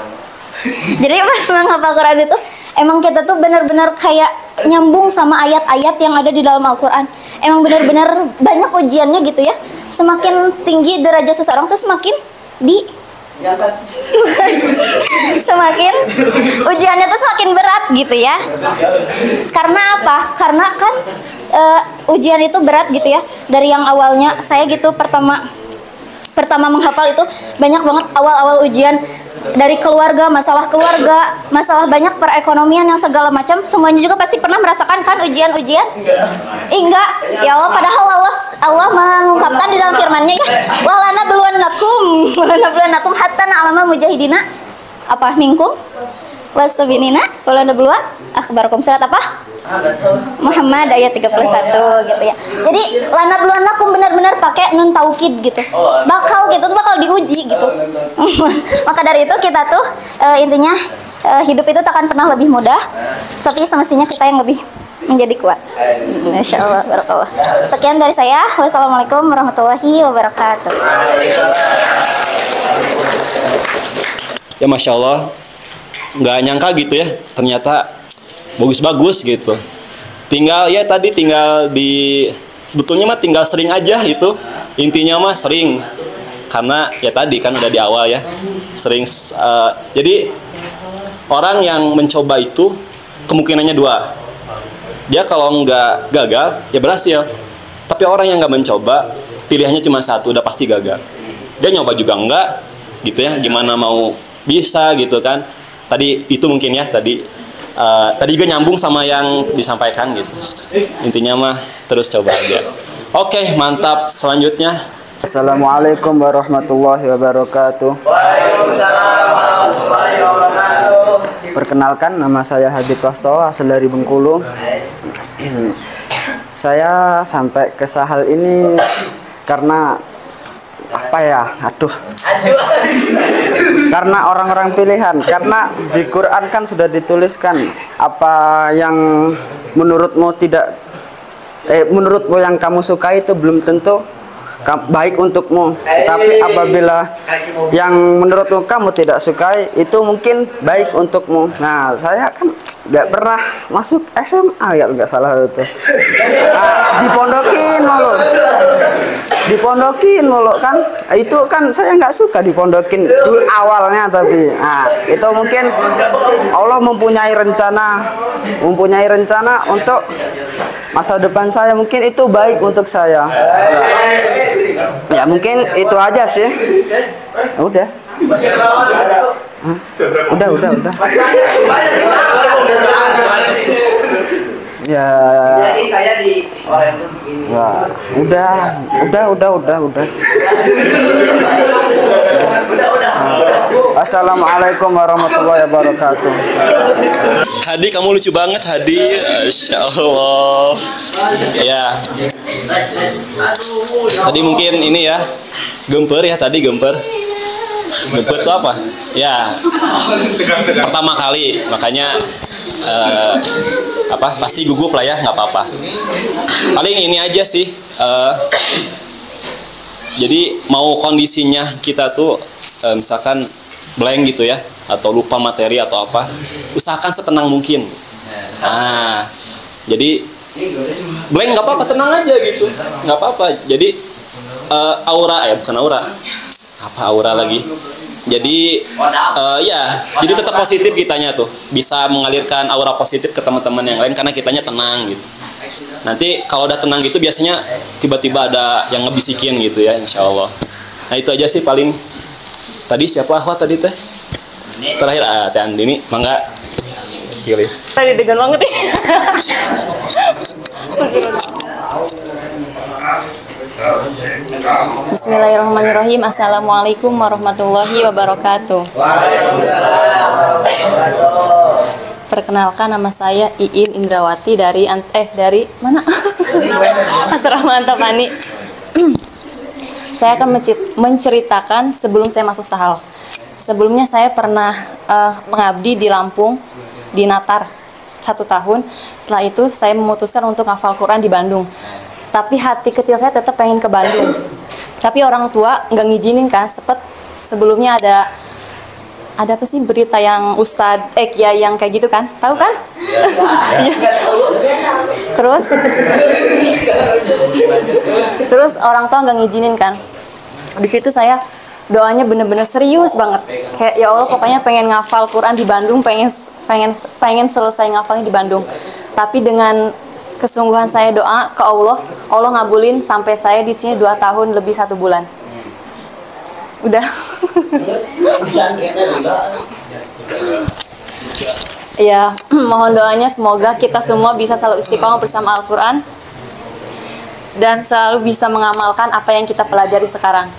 Jadi pas menghafal Quran itu emang kita tuh benar-benar kayak nyambung sama ayat-ayat yang ada di dalam Al-Quran. Emang benar-benar banyak ujiannya gitu ya. Semakin tinggi derajat seseorang tuh semakin semakin ujiannya tuh semakin berat gitu ya. Karena apa? Karena kan ujian itu berat gitu ya. Dari yang awalnya saya gitu pertama menghafal itu banyak banget awal-awal ujian, dari keluarga, masalah banyak perekonomian yang segala macam, semuanya juga pasti pernah merasakan kan ujian-ujian? Enggak, ya Allah, padahal Allah mengungkapkan di dalam firman-Nya ya, walanabluwannakum hatta na'lamal mujahidina minkum wasabinina walanabluwa akhbarakum. Surat apa? Muhammad ayat 31 gitu ya. Jadi lanabluwannakum benar-benar pakai nun taukid gitu. Bakal diuji gitu. Maka dari itu kita tuh intinya hidup itu takkan pernah lebih mudah, tapi semestinya kita yang lebih menjadi kuat. Masya Allah, barakallah. Sekian dari saya. Wassalamualaikum warahmatullahi wabarakatuh. Ya Masya Allah, nggak nyangka gitu ya, ternyata bagus-bagus gitu. Tinggal sebetulnya tinggal sering aja gitu. Intinya mah sering, karena ya tadi kan udah di awal ya, sering. Jadi orang yang mencoba itu kemungkinannya dua. Dia kalau nggak gagal ya berhasil. Tapi orang yang nggak mencoba, pilihannya cuma satu, udah pasti gagal. Dia nyoba juga enggak gitu ya, gimana mau bisa gitu kan. Tadi itu mungkin ya, tadi juga nyambung sama yang disampaikan gitu. Intinya mah terus coba aja. Oke, mantap. Selanjutnya, Assalamualaikum warahmatullahi wabarakatuh. Perkenalkan, nama saya Hadi Prastowo, asal dari Bengkulu. Saya sampai ke Sahal ini karena karena orang-orang pilihan. Karena di Quran kan sudah dituliskan apa yang menurutmu yang kamu suka itu belum tentu baik untukmu, tapi apabila yang menurutmu kamu tidak sukai itu mungkin baik untukmu. Nah, saya kan nggak pernah masuk SMA ya, nggak salah itu. Dipondokin mulu kan, itu kan saya nggak suka dipondokin dulu awalnya, tapi itu mungkin Allah mempunyai rencana untuk masa depan saya, mungkin itu baik untuk saya. Ya mungkin itu aja sih. Udah. Ya. Jadi saya di orang itu begini. Ya, udah. Assalamualaikum warahmatullahi wabarakatuh. Hadi, kamu lucu banget Hadi. Masya Allah. Ya. Tadi mungkin ini ya, gemper ya, tadi gemper. Gemper itu apa? Ya, pertama kali, makanya pasti gugup lah ya, nggak apa-apa. Paling ini aja sih, Jadi mau kondisinya kita tuh misalkan blank gitu ya, atau lupa materi atau apa, usahakan setenang mungkin. Nah, jadi blank nggak apa-apa, tenang aja gitu, nggak apa-apa. Jadi aura ya, bukan aura, apa aura lagi. Jadi ya, jadi tetap positif kitanya tuh, bisa mengalirkan aura positif ke teman-teman yang lain karena kitanya tenang gitu. Nanti kalau udah tenang gitu biasanya tiba-tiba ada yang ngebisikin gitu ya, insya Allah. Nah itu aja sih paling. Tadi siapa akhwat tadi teh? Terakhir Teh Andini, mangga. Pilih. Tadi dengan banget nih. Bismillahirrahmanirrahim. Assalamualaikum warahmatullahi wabarakatuh. Perkenalkan, nama saya Iin Indrawati dari mana? Asrama Antapani. Saya akan menceritakan sebelum saya masuk Sahal. Sebelumnya saya pernah mengabdi di Lampung di Natar 1 tahun. Setelah itu saya memutuskan untuk hafal Quran di Bandung. Tapi hati kecil saya tetap pengen ke Bandung. Tapi orang tua nggak ngizinin kan. Sebelumnya ada apa sih berita yang Ustadz ya yang kayak gitu kan, tahu kan? terus orang tua nggak ngizinin kan. Di situ saya doanya bener-bener serius banget, kayak ya Allah pokoknya pengen ngafal Quran di Bandung, pengen selesai ngafalnya di Bandung. Tapi dengan kesungguhan saya doa ke Allah, Allah ngabulin sampai saya di sini 2 tahun lebih 1 bulan. Udah. Ya, mohon doanya semoga kita semua bisa selalu istiqomah bersama Al-Quran dan selalu bisa mengamalkan apa yang kita pelajari sekarang.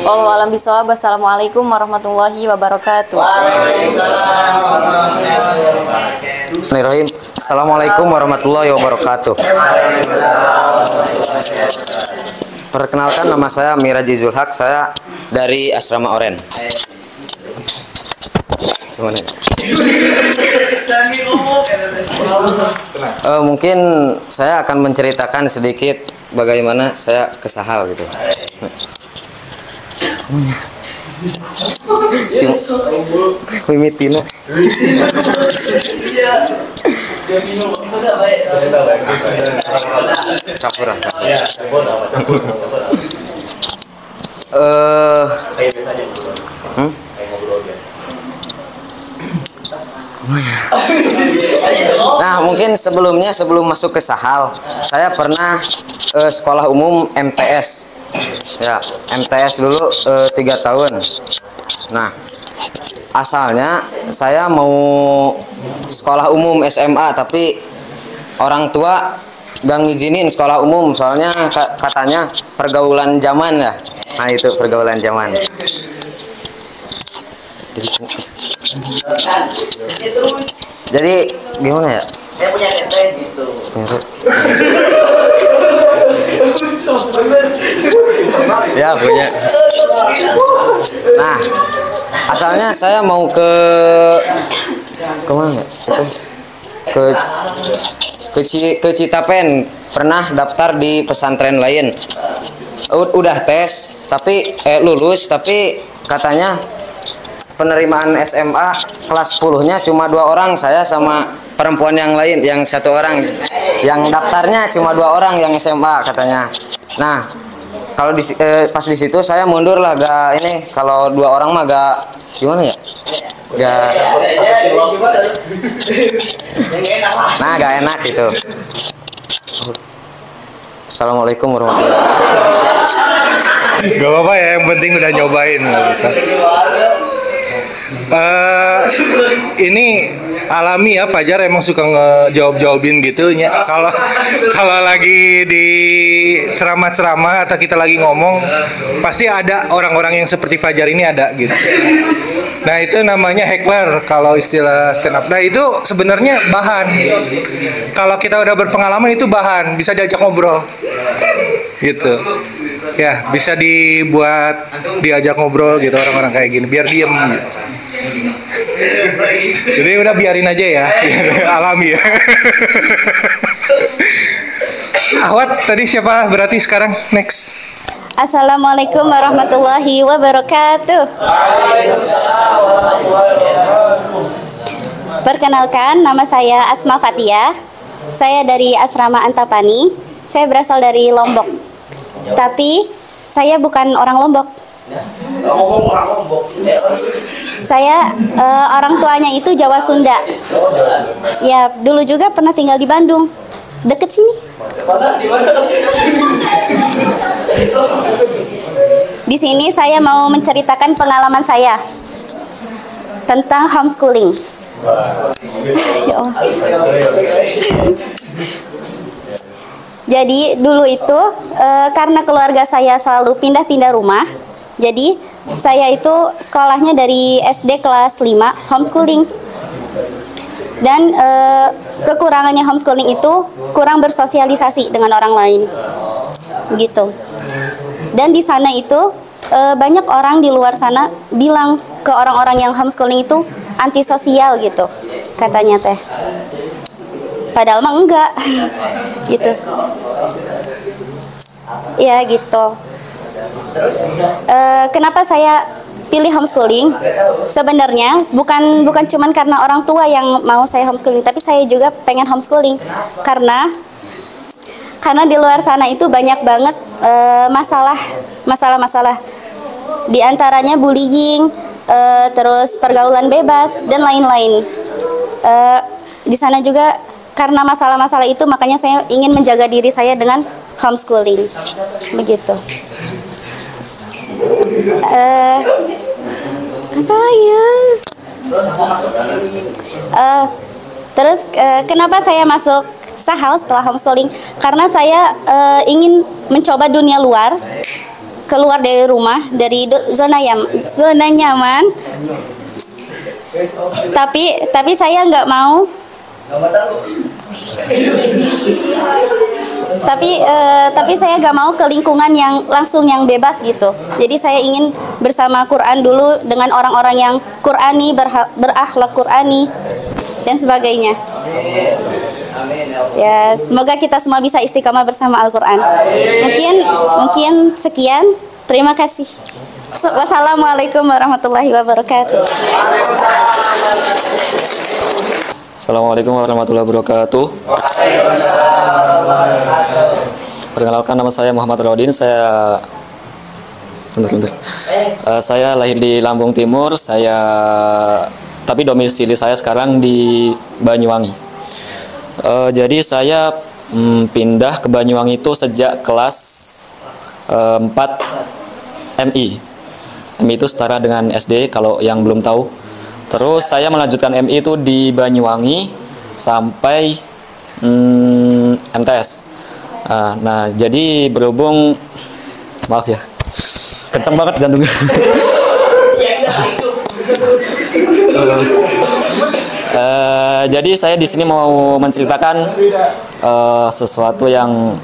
Wallahu a'lam bishawab. Wassalamualaikum warahmatullahi wabarakatuh. Bismillahirrahmanirrahim. Assalamualaikum warahmatullahi wabarakatuh. Perkenalkan, nama saya Miraji Zulhak, saya dari Asrama Oren. Gimana? Mungkin saya akan menceritakan sedikit bagaimana saya ke Sahal gitu. Mimitina. Campur. Nah, mungkin sebelum masuk ke Sahal, saya pernah sekolah umum MTS. Ya, MTS dulu 3 tahun. Nah, asalnya saya mau sekolah umum SMA, tapi orang tua gak ngizinin sekolah umum, soalnya katanya pergaulan zaman ya. Nah, itu pergaulan zaman. Jadi gimana ya? Saya punya nenek gitu. Ya punya. Nah, asalnya saya mau ke mana? Ke Citapen. Pernah daftar di pesantren lain. Udah tes, tapi lulus, tapi katanya penerimaan SMA kelas 10-nya cuma 2 orang, saya sama perempuan yang lain, yang 1 orang. Yang daftarnya cuma 2 orang yang SMA katanya. Nah, kalau pas di situ saya mundur lah, gak ini, kalau 2 orang mah gak gimana ya? Gak. Nah, gak enak gitu. Assalamualaikum warahmatullahi wabarakatuh. Gak apa-apa ya, yang penting udah nyobain. Ini alami ya, Fajar emang suka ngejawab-jawabin gitu ya. Kalau lagi di ceramah-ceramah atau kita lagi ngomong, pasti ada orang-orang yang seperti Fajar ini ada gitu. Nah, itu namanya heckler kalau istilah stand up. Nah, itu sebenarnya bahan. Kalau kita udah berpengalaman itu bahan, bisa diajak ngobrol. Gitu. Ya, bisa diajak ngobrol gitu orang-orang kayak gini biar diem gitu. Jadi udah biarin aja ya. Alami ya. Ahwat tadi siapa berarti sekarang next? Assalamualaikum warahmatullahi wabarakatuh. Perkenalkan, nama saya Asma Fatia. Saya dari Asrama Antapani. Saya berasal dari Lombok. Tapi saya bukan orang Lombok. Saya orang tuanya itu Jawa Sunda. Ya, dulu juga pernah tinggal di Bandung. Deket sini. Di sini saya mau menceritakan pengalaman saya tentang homeschooling. Ya Allah. Jadi dulu itu karena keluarga saya selalu pindah-pindah rumah, jadi saya itu sekolahnya dari SD kelas 5 homeschooling. Dan kekurangannya homeschooling itu kurang bersosialisasi dengan orang lain, gitu. Dan di sana itu banyak orang di luar sana bilang ke orang-orang yang homeschooling itu antisosial gitu, katanya teh. Padahal mah enggak, gitu. Ya gitu. Kenapa saya pilih homeschooling? Sebenarnya bukan cuman karena orang tua yang mau saya homeschooling, tapi saya juga pengen homeschooling karena di luar sana itu banyak banget masalah. Di antaranya bullying, terus pergaulan bebas dan lain-lain. Di sana juga karena masalah-masalah itu, makanya saya ingin menjaga diri saya dengan homeschooling, begitu. Apa ya? Terus kenapa saya masuk Sahal setelah homeschooling? Karena saya ingin mencoba dunia luar, keluar dari rumah, dari zona nyaman. Tapi saya nggak mau. Tapi saya gak mau ke lingkungan yang langsung yang bebas gitu. Jadi saya ingin bersama Quran dulu dengan orang-orang yang Qurani, berakhlak Qurani dan sebagainya. Ya, semoga kita semua bisa istiqamah bersama Al-Quran. Mungkin sekian. Terima kasih. Wassalamualaikum warahmatullahi wabarakatuh. Assalamualaikum warahmatullahi wabarakatuh. Perkenalkan, nama saya Muhammad Rodin. Saya lahir di Lampung Timur. Tapi domisili saya sekarang di Banyuwangi. Jadi saya pindah ke Banyuwangi itu sejak kelas 4 MI. MI itu setara dengan SD kalau yang belum tahu. Terus saya melanjutkan MI itu di Banyuwangi sampai MTS. Nah, jadi berhubung, maaf ya, kenceng banget jantungnya. Jadi saya di sini mau menceritakan sesuatu yang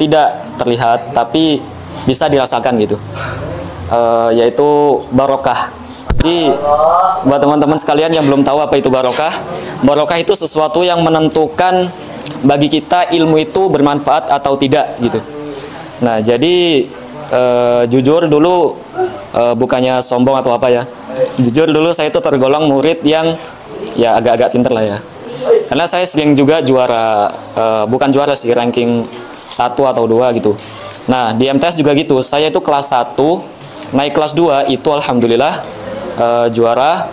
tidak terlihat tapi bisa dirasakan gitu, yaitu barokah. Jadi buat teman-teman sekalian yang belum tahu apa itu barokah, barokah itu sesuatu yang menentukan bagi kita ilmu itu bermanfaat atau tidak gitu. Nah, jadi jujur dulu, bukannya sombong atau apa ya, jujur dulu saya itu tergolong murid yang ya agak-agak pinter lah ya, karena saya sering juga juara, bukan juara sih, ranking 1 atau 2 gitu. Nah, di MTS juga gitu, saya itu kelas 1 naik kelas 2 itu alhamdulillah juara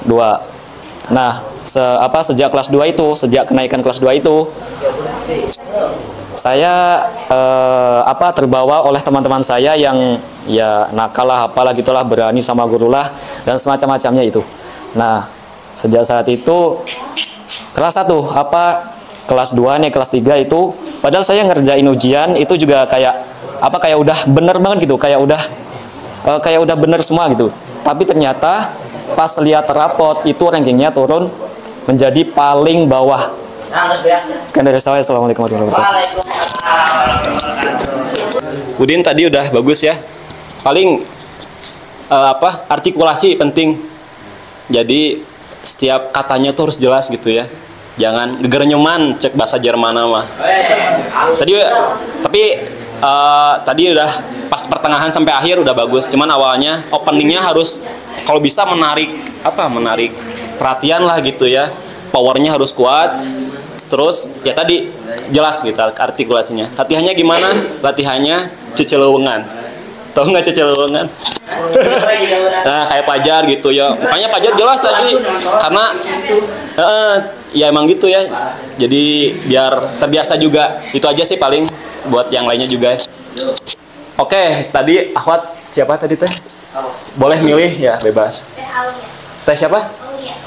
2. Nah, sejak kelas 2 itu, sejak kenaikan kelas 2 itu, saya terbawa oleh teman-teman saya yang ya nakal lah, apalah gitulah, berani sama guru lah dan semacam-macamnya itu. Nah, sejak saat itu kelas 1 kelas 2 nih, kelas 3 itu padahal saya ngerjain ujian itu juga kayak udah bener banget gitu, kayak udah bener semua gitu. Tapi ternyata pas lihat rapot itu rankingnya turun menjadi paling bawah. Sekian dari saya. Assalamualaikum warahmatullahi wabarakatuh. Udin tadi udah bagus ya. Paling artikulasi penting. Jadi setiap katanya tuh harus jelas gitu ya. Jangan gegerenyeman cek bahasa Jerman mah. Tadi udah pas pertengahan sampai akhir udah bagus. Cuman awalnya openingnya harus kalau bisa menarik perhatian lah gitu ya. Powernya harus kuat. Terus ya tadi jelas gitu artikulasinya. Latihannya gimana? Latihannya ceceluwengan. Tahu nggak ceceluwengan? Nah kayak Pajar gitu ya. Makanya Pajar jelas tadi karena ya emang gitu ya. Jadi biar terbiasa juga. Itu aja sih paling buat yang lainnya juga. Oke, tadi akhwat siapa tadi teh? Boleh milih ya bebas. Teh siapa?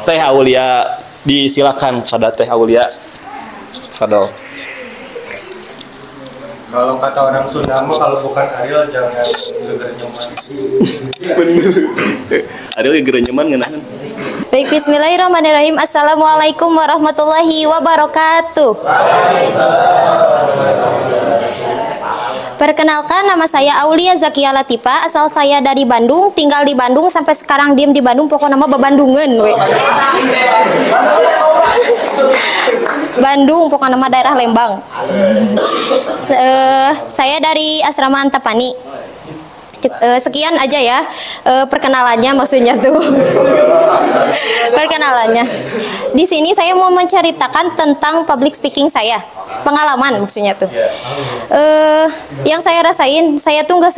Teh Aulia. Disilakan pada Teh Aulia. Fadol. Kalau kata orang Sunda mah kalau bukan Ariel jangan geger nyeman. Bener. Ariel geger nyeman ngeunaheun. Baik, bismillahirrahmanirrahim. Assalamualaikum warahmatullahi wabarakatuh. Perkenalkan, nama saya Aulia Zakia Latifa. Asal saya dari Bandung, tinggal di Bandung sampai sekarang diem di Bandung. Pokoknya nama Babandungan we. Bandung, pokoknya nama daerah Lembang. Saya dari Asrama Antapani. Sekian aja ya perkenalannya, maksudnya tuh perkenalannya. Di sini saya mau menceritakan tentang public speaking saya, pengalaman maksudnya tuh. Yang saya rasain, saya tuh nggak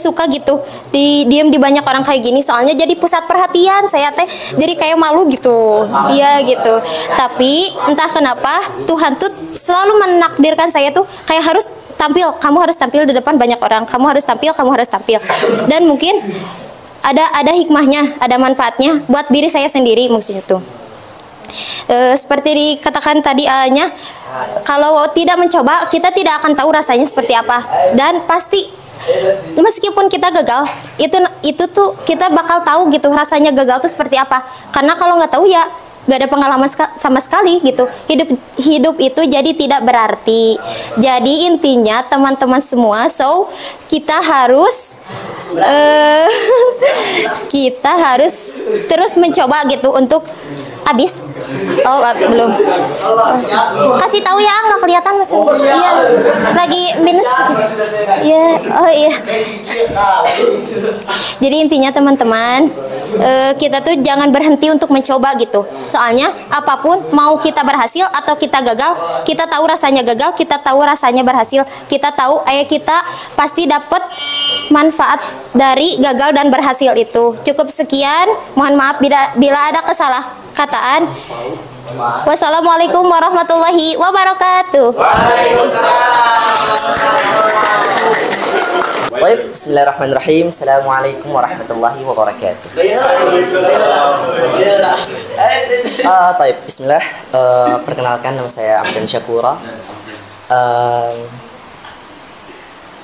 suka gitu diem di banyak orang kayak gini, soalnya jadi pusat perhatian saya teh, jadi kayak malu gitu. Iya gitu. Tapi entah kenapa Tuhan tuh selalu menakdirkan saya tuh kayak harus tampil, kamu harus tampil di depan banyak orang, kamu harus tampil. Dan mungkin ada hikmahnya, ada manfaatnya buat diri saya sendiri maksudnya tuh. Seperti dikatakan tadi A-nya, kalau tidak mencoba kita tidak akan tahu rasanya seperti apa. Dan pasti meskipun kita gagal, itu tuh kita bakal tahu gitu rasanya gagal tuh seperti apa. Karena kalau nggak tahu ya gak ada pengalaman sama sekali gitu. Hidup itu jadi tidak berarti. Jadi intinya teman-teman semua, so kita harus terus mencoba gitu untuk habis. Belum. Kasih tahu ya, nggak kelihatan macam. Iya. Lagi minus. Iya. Iya. Jadi intinya teman-teman, kita tuh jangan berhenti untuk mencoba gitu. Soalnya apapun, mau kita berhasil atau kita gagal, kita tahu rasanya gagal, kita tahu rasanya berhasil, kita tahu kita pasti dapat manfaat dari gagal dan berhasil itu. Cukup sekian, mohon maaf bila ada kesalah kataan. Wassalamualaikum warahmatullahi wabarakatuh. Baik, bismillahirrahmanirrahim. Assalamualaikum warahmatullahi wabarakatuh. Taib, bismillah. Perkenalkan, nama saya Ahmad Syakura.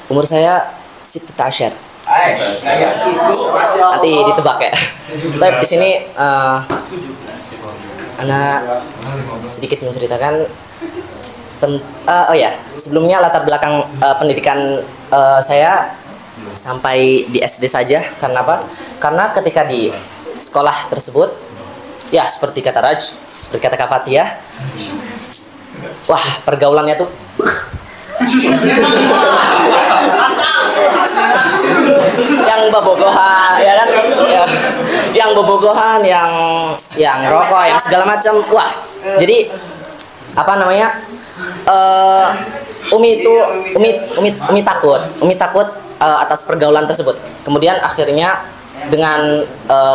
Umur saya 16. Nanti ditebak ya. Taib, di sini anak sedikit menceritakan sebelumnya latar belakang pendidikan saya sampai di SD saja. Karena apa? Karena ketika di sekolah tersebut, ya seperti kata Raj, seperti kata Kak Fatia, wah pergaulannya tuh yang bobogohan, ya kan? Yang bobogohan, yang rokok, yang segala macam. Wah, jadi apa namanya? Umi takut atas pergaulan tersebut. Kemudian akhirnya dengan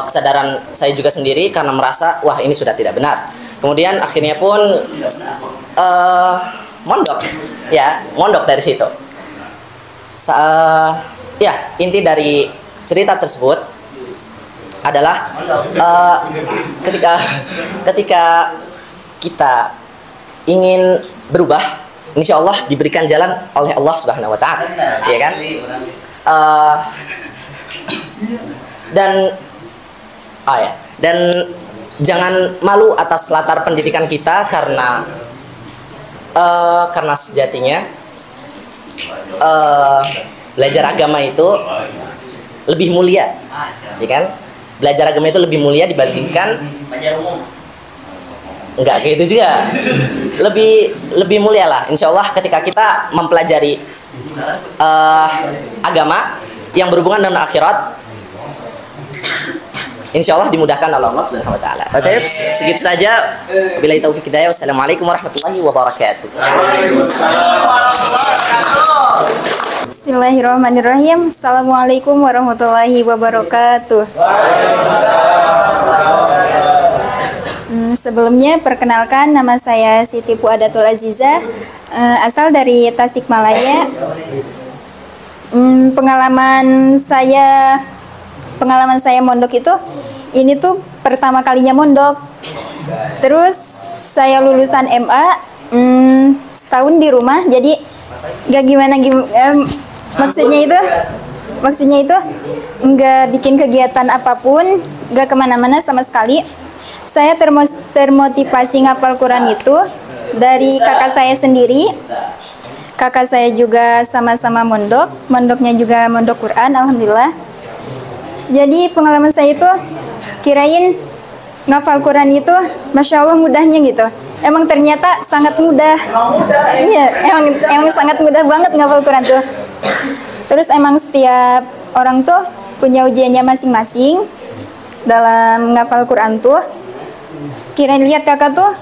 kesadaran saya juga sendiri, karena merasa wah ini sudah tidak benar. Kemudian akhirnya pun mondok dari situ. Inti dari cerita tersebut adalah ketika kita ingin berubah, insya Allah diberikan jalan oleh Allah Subhanahu Wa Taala, ya kan? Dan jangan malu atas latar pendidikan kita, karena sejatinya belajar agama itu lebih mulia, ya kan? Belajar agama itu lebih mulia dibandingkan enggak kayak gitu juga. Lebih mulia lah insya Allah ketika kita mempelajari agama yang berhubungan dengan akhirat, insya Allah dimudahkan oleh Allah Subhanahu wa taala. Baik, segitu saja. Bila taufik hidayah. Wassalamualaikum warahmatullahi wabarakatuh. Bismillahirrahmanirrahim. Assalamualaikum warahmatullahi wabarakatuh. Sebelumnya perkenalkan, nama saya Siti Puadatul Aziza, asal dari Tasikmalaya. Pengalaman saya mondok itu, ini tuh pertama kalinya mondok. Terus saya lulusan MA, setahun di rumah, jadi gak gimana maksudnya itu nggak bikin kegiatan apapun, gak kemana-mana sama sekali. Saya termotivasi ngapal Quran itu dari kakak saya sendiri. Kakak saya juga sama-sama mondoknya juga mondok Quran, alhamdulillah. Jadi pengalaman saya itu, kirain ngapal Quran itu Masya Allah mudahnya gitu. Emang ternyata sangat mudah. Iya, emang sangat mudah banget ngapal Quran tuh. Terus emang setiap orang tuh punya ujiannya masing-masing dalam ngapal Quran tuh. Kirain lihat kakak tuh,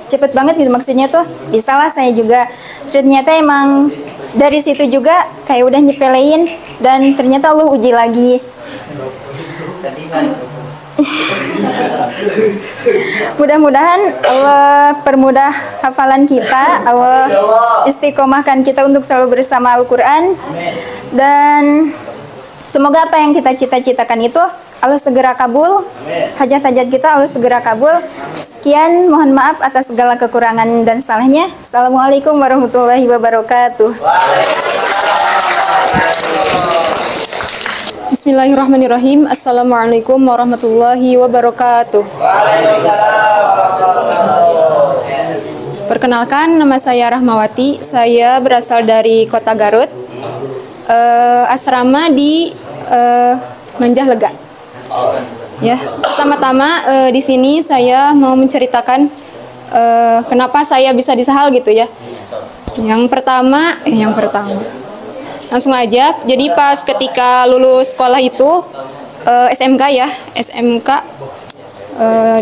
cepet banget gitu, maksudnya tuh bisalah saya juga. Ternyata emang dari situ juga kayak udah nyepelein, dan ternyata Allah uji lagi. Mudah-mudahan Allah permudah hafalan kita, Allah istiqomahkan kita untuk selalu bersama Al-Quran, dan semoga apa yang kita cita-citakan itu Allah segera kabul, hajat-hajat kita Allah segera kabul. Sekian, mohon maaf atas segala kekurangan dan salahnya. Assalamualaikum warahmatullahi wabarakatuh. Bismillahirrahmanirrahim. Assalamualaikum warahmatullahi wabarakatuh. Perkenalkan, nama saya Rahmawati. Saya berasal dari Kota Garut. Asrama di Manjahlega. Ya, pertama-tama di sini saya mau menceritakan kenapa saya bisa di Sahal gitu ya. Yang pertama langsung aja. Jadi pas ketika lulus sekolah itu SMK ya, SMK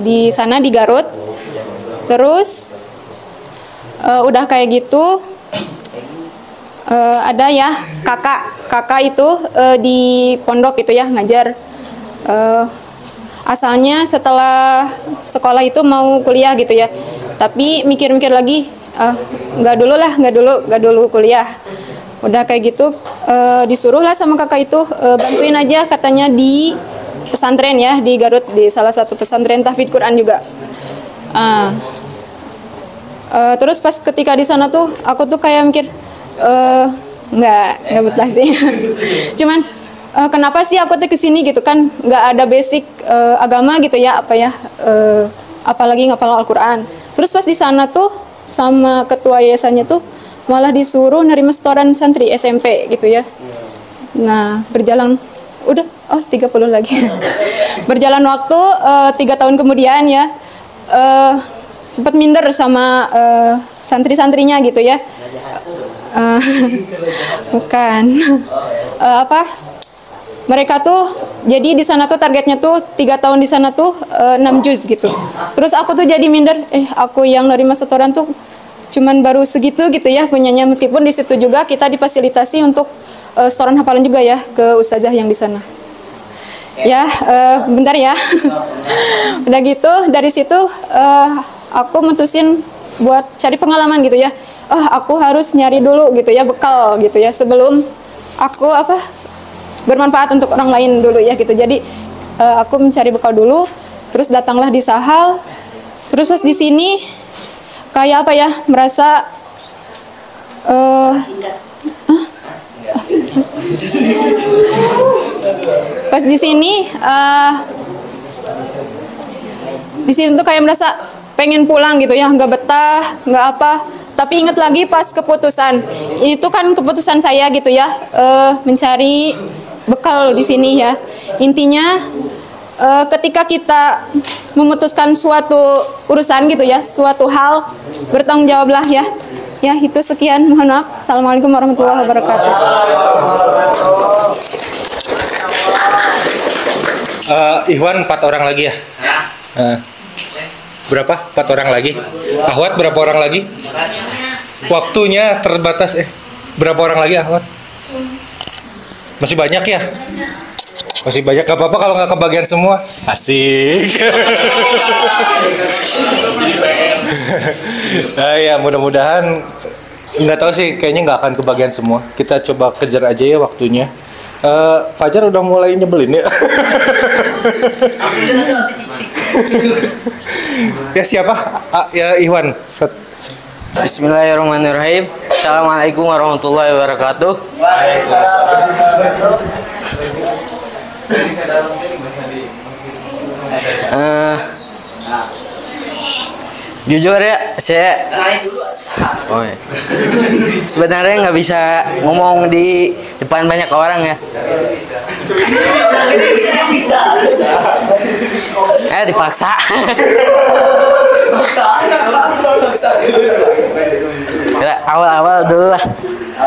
di sana di Garut. Terus udah kayak gitu ada ya kakak itu di pondok itu ya ngajar. Asalnya setelah sekolah itu mau kuliah gitu ya, tapi mikir-mikir lagi, nggak dulu kuliah. Udah kayak gitu disuruh lah sama kakak itu bantuin aja katanya di pesantren ya di Garut, di salah satu pesantren tahfidz Quran juga. Terus pas ketika di sana tuh aku tuh kayak mikir nggak betah sih. Cuman kenapa sih aku tuh kesini gitu kan, nggak ada basic agama gitu ya, apalagi ngapal Al-Quran. Terus pas di sana tuh sama ketua yayasannya tuh malah disuruh nerima setoran santri SMP gitu ya. Nah berjalan 30 lagi. Berjalan waktu 3 tahun kemudian ya, sempat minder sama santri-santrinya gitu ya. Bukan mereka tuh jadi di sana tuh targetnya tuh 3 tahun di sana tuh 6 juz gitu. Terus aku tuh jadi minder, aku yang nerima setoran tuh cuman baru segitu gitu ya punyanya, meskipun di situ juga kita difasilitasi untuk setoran hafalan juga ya ke ustazah yang di sana. Ya, bentar ya. Udah gitu dari situ aku mutusin buat cari pengalaman gitu ya. Aku harus nyari dulu gitu ya bekal gitu ya sebelum aku bermanfaat untuk orang lain dulu ya gitu. Jadi aku mencari bekal dulu, terus datanglah di Sahal. Terus pas di sini kayak merasa pas di sini tuh kayak merasa pengen pulang gitu ya, nggak betah, nggak apa. Tapi ingat lagi pas keputusan ini tuh kan keputusan saya gitu ya, mencari bekal di sini ya. Intinya ketika kita memutuskan suatu urusan gitu ya, suatu hal, bertanggung jawablah ya. Ya, itu sekian. Mohon maaf. Assalamualaikum warahmatullahi wabarakatuh. Ihwan 4 orang lagi ya? Berapa? 4 orang lagi? Ahwat berapa orang lagi? Waktunya terbatas. Berapa orang lagi Ahwat? Masih banyak ya? Masih banyak. Gak apa-apa kalau nggak kebagian semua. Asik. Nah, ya mudah-mudahan, nggak tahu sih, kayaknya nggak akan kebagian semua. Kita coba kejar aja ya waktunya. Fajar udah mulai nyebelin ya. Ya siapa? Ya Iwan. Bismillahirrahmanirrahim. Assalamualaikum warahmatullahi wabarakatuh. Jujur ya, saya sebenarnya nggak bisa ngomong di depan banyak orang ya. Dipaksa. Awal-awal dulu lah,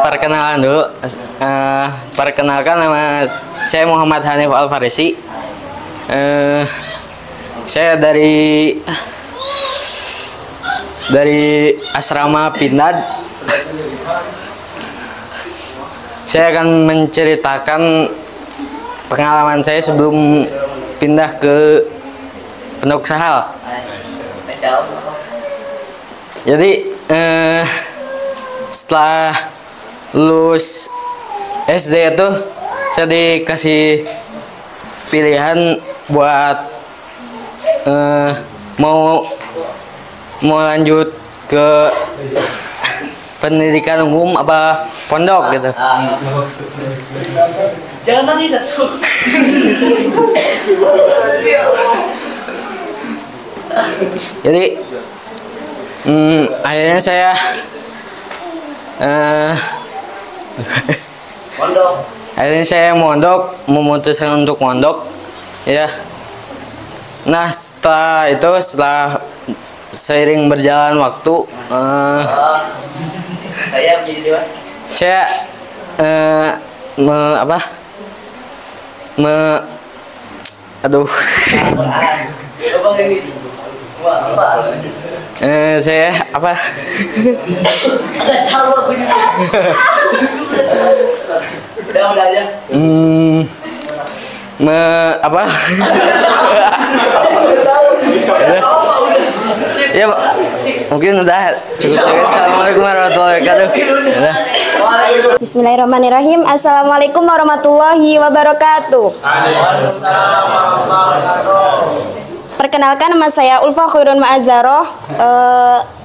perkenalan dulu. Perkenalkan, nama saya Muhammad Hanif Al-Farisi. Saya dari asrama Pindad. Saya akan menceritakan pengalaman saya sebelum pindah ke Pondok Sahal. Jadi setelah lulus SD itu saya dikasih pilihan buat mau lanjut ke pendidikan umum apa pondok gitu. Jangan nangis satu. Jadi akhirnya saya memutuskan untuk mondok ya. Nah setelah seiring berjalan waktu, saya ya mungkin udah cukup. Assalamualaikum warahmatullahi wabarakatuh. Bismillahirrahmanirrahim. Assalamualaikum warahmatullahi wabarakatuh. Perkenalkan, nama saya Ulfa Khairun Ma'azzaroh,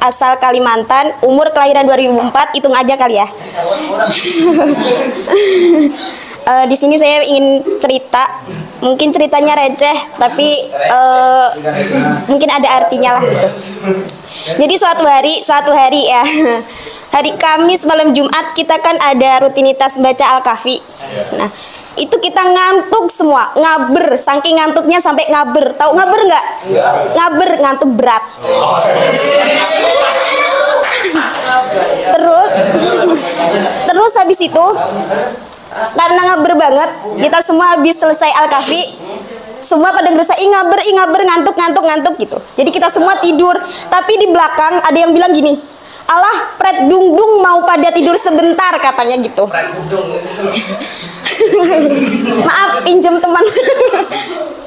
asal Kalimantan, umur kelahiran 2004, hitung aja kali ya. Di sini saya ingin cerita, mungkin ceritanya receh, tapi mungkin ada artinya lah gitu. Jadi suatu hari ya, hari Kamis malam Jumat kita kan ada rutinitas baca Al-Kahfi. Nah, itu kita ngantuk semua, ngaber, saking ngantuknya sampai ngaber. Tahu ngaber nggak? Ngaber, ngantuk berat. Terus habis itu, karena ngaber banget, kita semua habis selesai Al-Kahfi, semua pada ngerasa ngaber, ngantuk gitu. Jadi kita semua tidur, tapi di belakang ada yang bilang gini, alah, pret dung mau pada tidur sebentar, katanya gitu. Maaf, pinjem teman.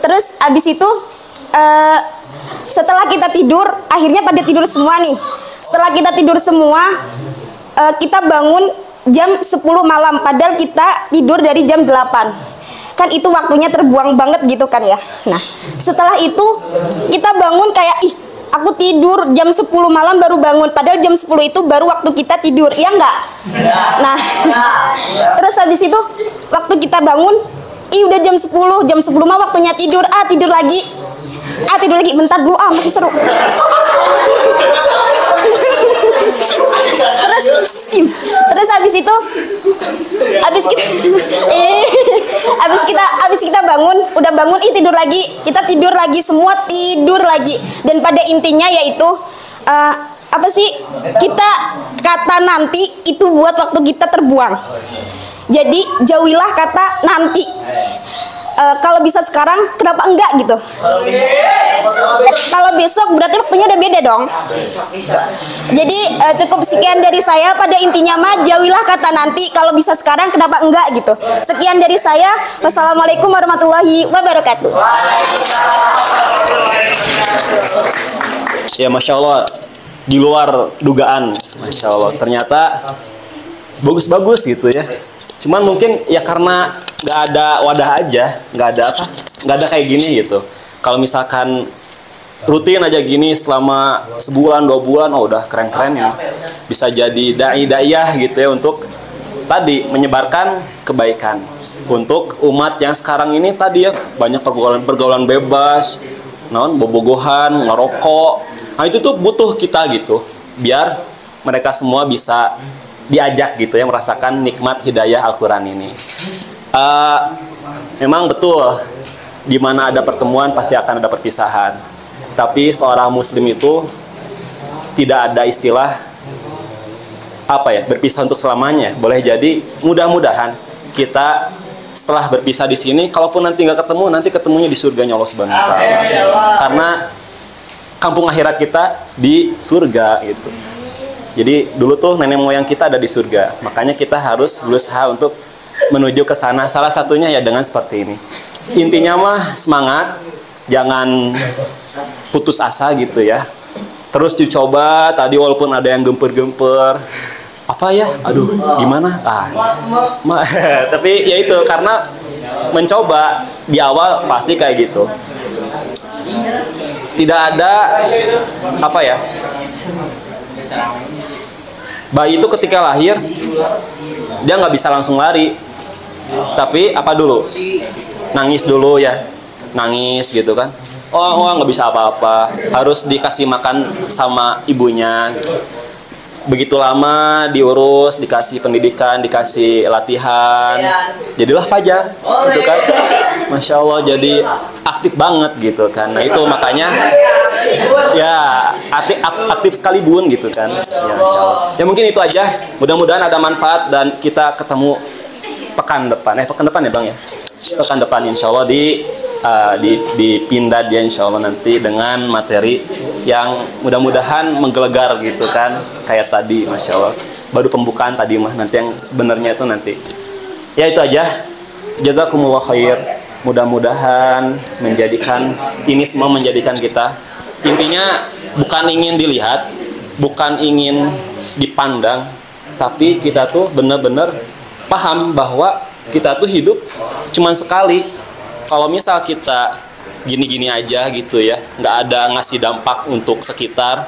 Terus abis itu setelah kita tidur, akhirnya pada tidur semua nih. Setelah kita tidur semua, kita bangun jam 10 malam, padahal kita tidur dari jam 8. Kan itu waktunya terbuang banget gitu kan ya. Nah, setelah itu kita bangun kayak, ih, aku tidur jam 10 malam baru bangun, padahal jam 10 itu baru waktu kita tidur, iya enggak? Nah, terus habis itu waktu kita bangun, udah jam 10 mah waktunya tidur, tidur lagi, bentar dulu, masih seru. Terus habis itu habis kita bangun, udah bangun, tidur lagi, kita tidur lagi, semua tidur lagi. Dan pada intinya yaitu apa sih kita kata nanti itu buat waktu kita terbuang. Jadi jauhilah kata nanti. Kalau bisa sekarang, kenapa enggak gitu? Kalau besok berarti waktunya udah beda dong. Jadi cukup sekian dari saya. Pada intinya mah jauhilah kata nanti. Kalau bisa sekarang, kenapa enggak gitu? Sekian dari saya. Wassalamualaikum warahmatullahi wabarakatuh. Ya, Masya Allah, di luar dugaan, Masya Allah, ternyata bagus-bagus gitu ya. Cuman mungkin ya karena nggak ada wadah aja, nggak ada kayak gini gitu. Kalau misalkan rutin aja gini selama sebulan 2 bulan, oh udah keren-keren ya, bisa jadi dai-daiyah gitu ya, untuk tadi menyebarkan kebaikan untuk umat yang sekarang ini tadi ya banyak pergaulan bebas, bobogohan, ngerokok. Nah itu tuh butuh kita gitu, biar mereka semua bisa diajak gitu ya, merasakan nikmat hidayah Al-Quran ini. Memang betul, di mana ada pertemuan pasti akan ada perpisahan. Tapi seorang muslim itu tidak ada istilah berpisah untuk selamanya. Boleh jadi mudah-mudahan kita setelah berpisah di sini, kalaupun nanti nggak ketemu, nanti ketemunya di surganya Allah Subhanahu Wa Taala. Karena kampung akhirat kita di surga gitu. Jadi dulu tuh nenek moyang kita ada di surga, makanya kita harus berusaha untuk menuju ke sana. Salah satunya ya dengan seperti ini. Intinya mah semangat, jangan putus asa gitu ya. Terus dicoba tadi walaupun ada yang gemper-gemper. Apa ya? Aduh, gimana? Tapi ya itu karena mencoba di awal pasti kayak gitu. Tidak ada bayi itu ketika lahir dia nggak bisa langsung lari, tapi dulu nangis dulu ya, nangis gitu kan. Nggak bisa apa-apa, harus dikasih makan sama ibunya. Begitu lama diurus, dikasih pendidikan, dikasih latihan, jadilah Fajar gitu kan. Masya Allah, jadi aktif banget gitu kan. Nah itu makanya ya aktif sekali bun gitu kan ya, Masya Allah. Ya mungkin itu aja, mudah-mudahan ada manfaat dan kita ketemu pekan depan ya Bang ya, pekan depan Insya Allah dipindah dia Insya Allah nanti dengan materi yang mudah-mudahan menggelegar gitu kan, kayak tadi Masya Allah baru pembukaan tadi mah, nanti yang sebenarnya itu nanti ya. Itu aja, jazakumullah khair. Mudah-mudahan menjadikan ini semua menjadikan kita, intinya bukan ingin dilihat, bukan ingin dipandang, tapi kita tuh benar-benar paham bahwa kita tuh hidup cuman sekali. Kalau misal kita gini-gini aja gitu ya, nggak ada ngasih dampak untuk sekitar,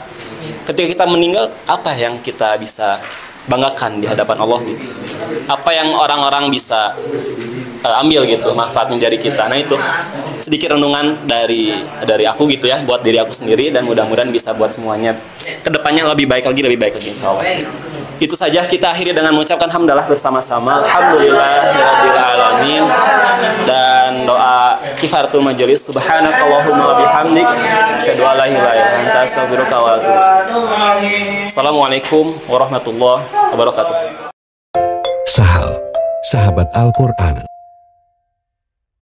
ketika kita meninggal apa yang kita bisa banggakan di hadapan Allah gitu? Apa yang orang-orang bisa ambil gitu manfaatnya dari kita? Nah itu sedikit renungan dari aku gitu ya, buat diri aku sendiri, dan mudah-mudahan bisa buat semuanya kedepannya lebih baik lagi insya Allah. Itu saja, kita akhiri dengan mengucapkan hamdalah bersama-sama, alhamdulillahirabbil alamin, dan doa kifaratul majelis, subhanakallahumma wa bihamdik, asyhadu an la ilaha illa anta, astaghfiruka wa atubu ilaik. Assalamualaikum warahmatullahi wabarakatuh. Sahal, sahabat Al-Quran.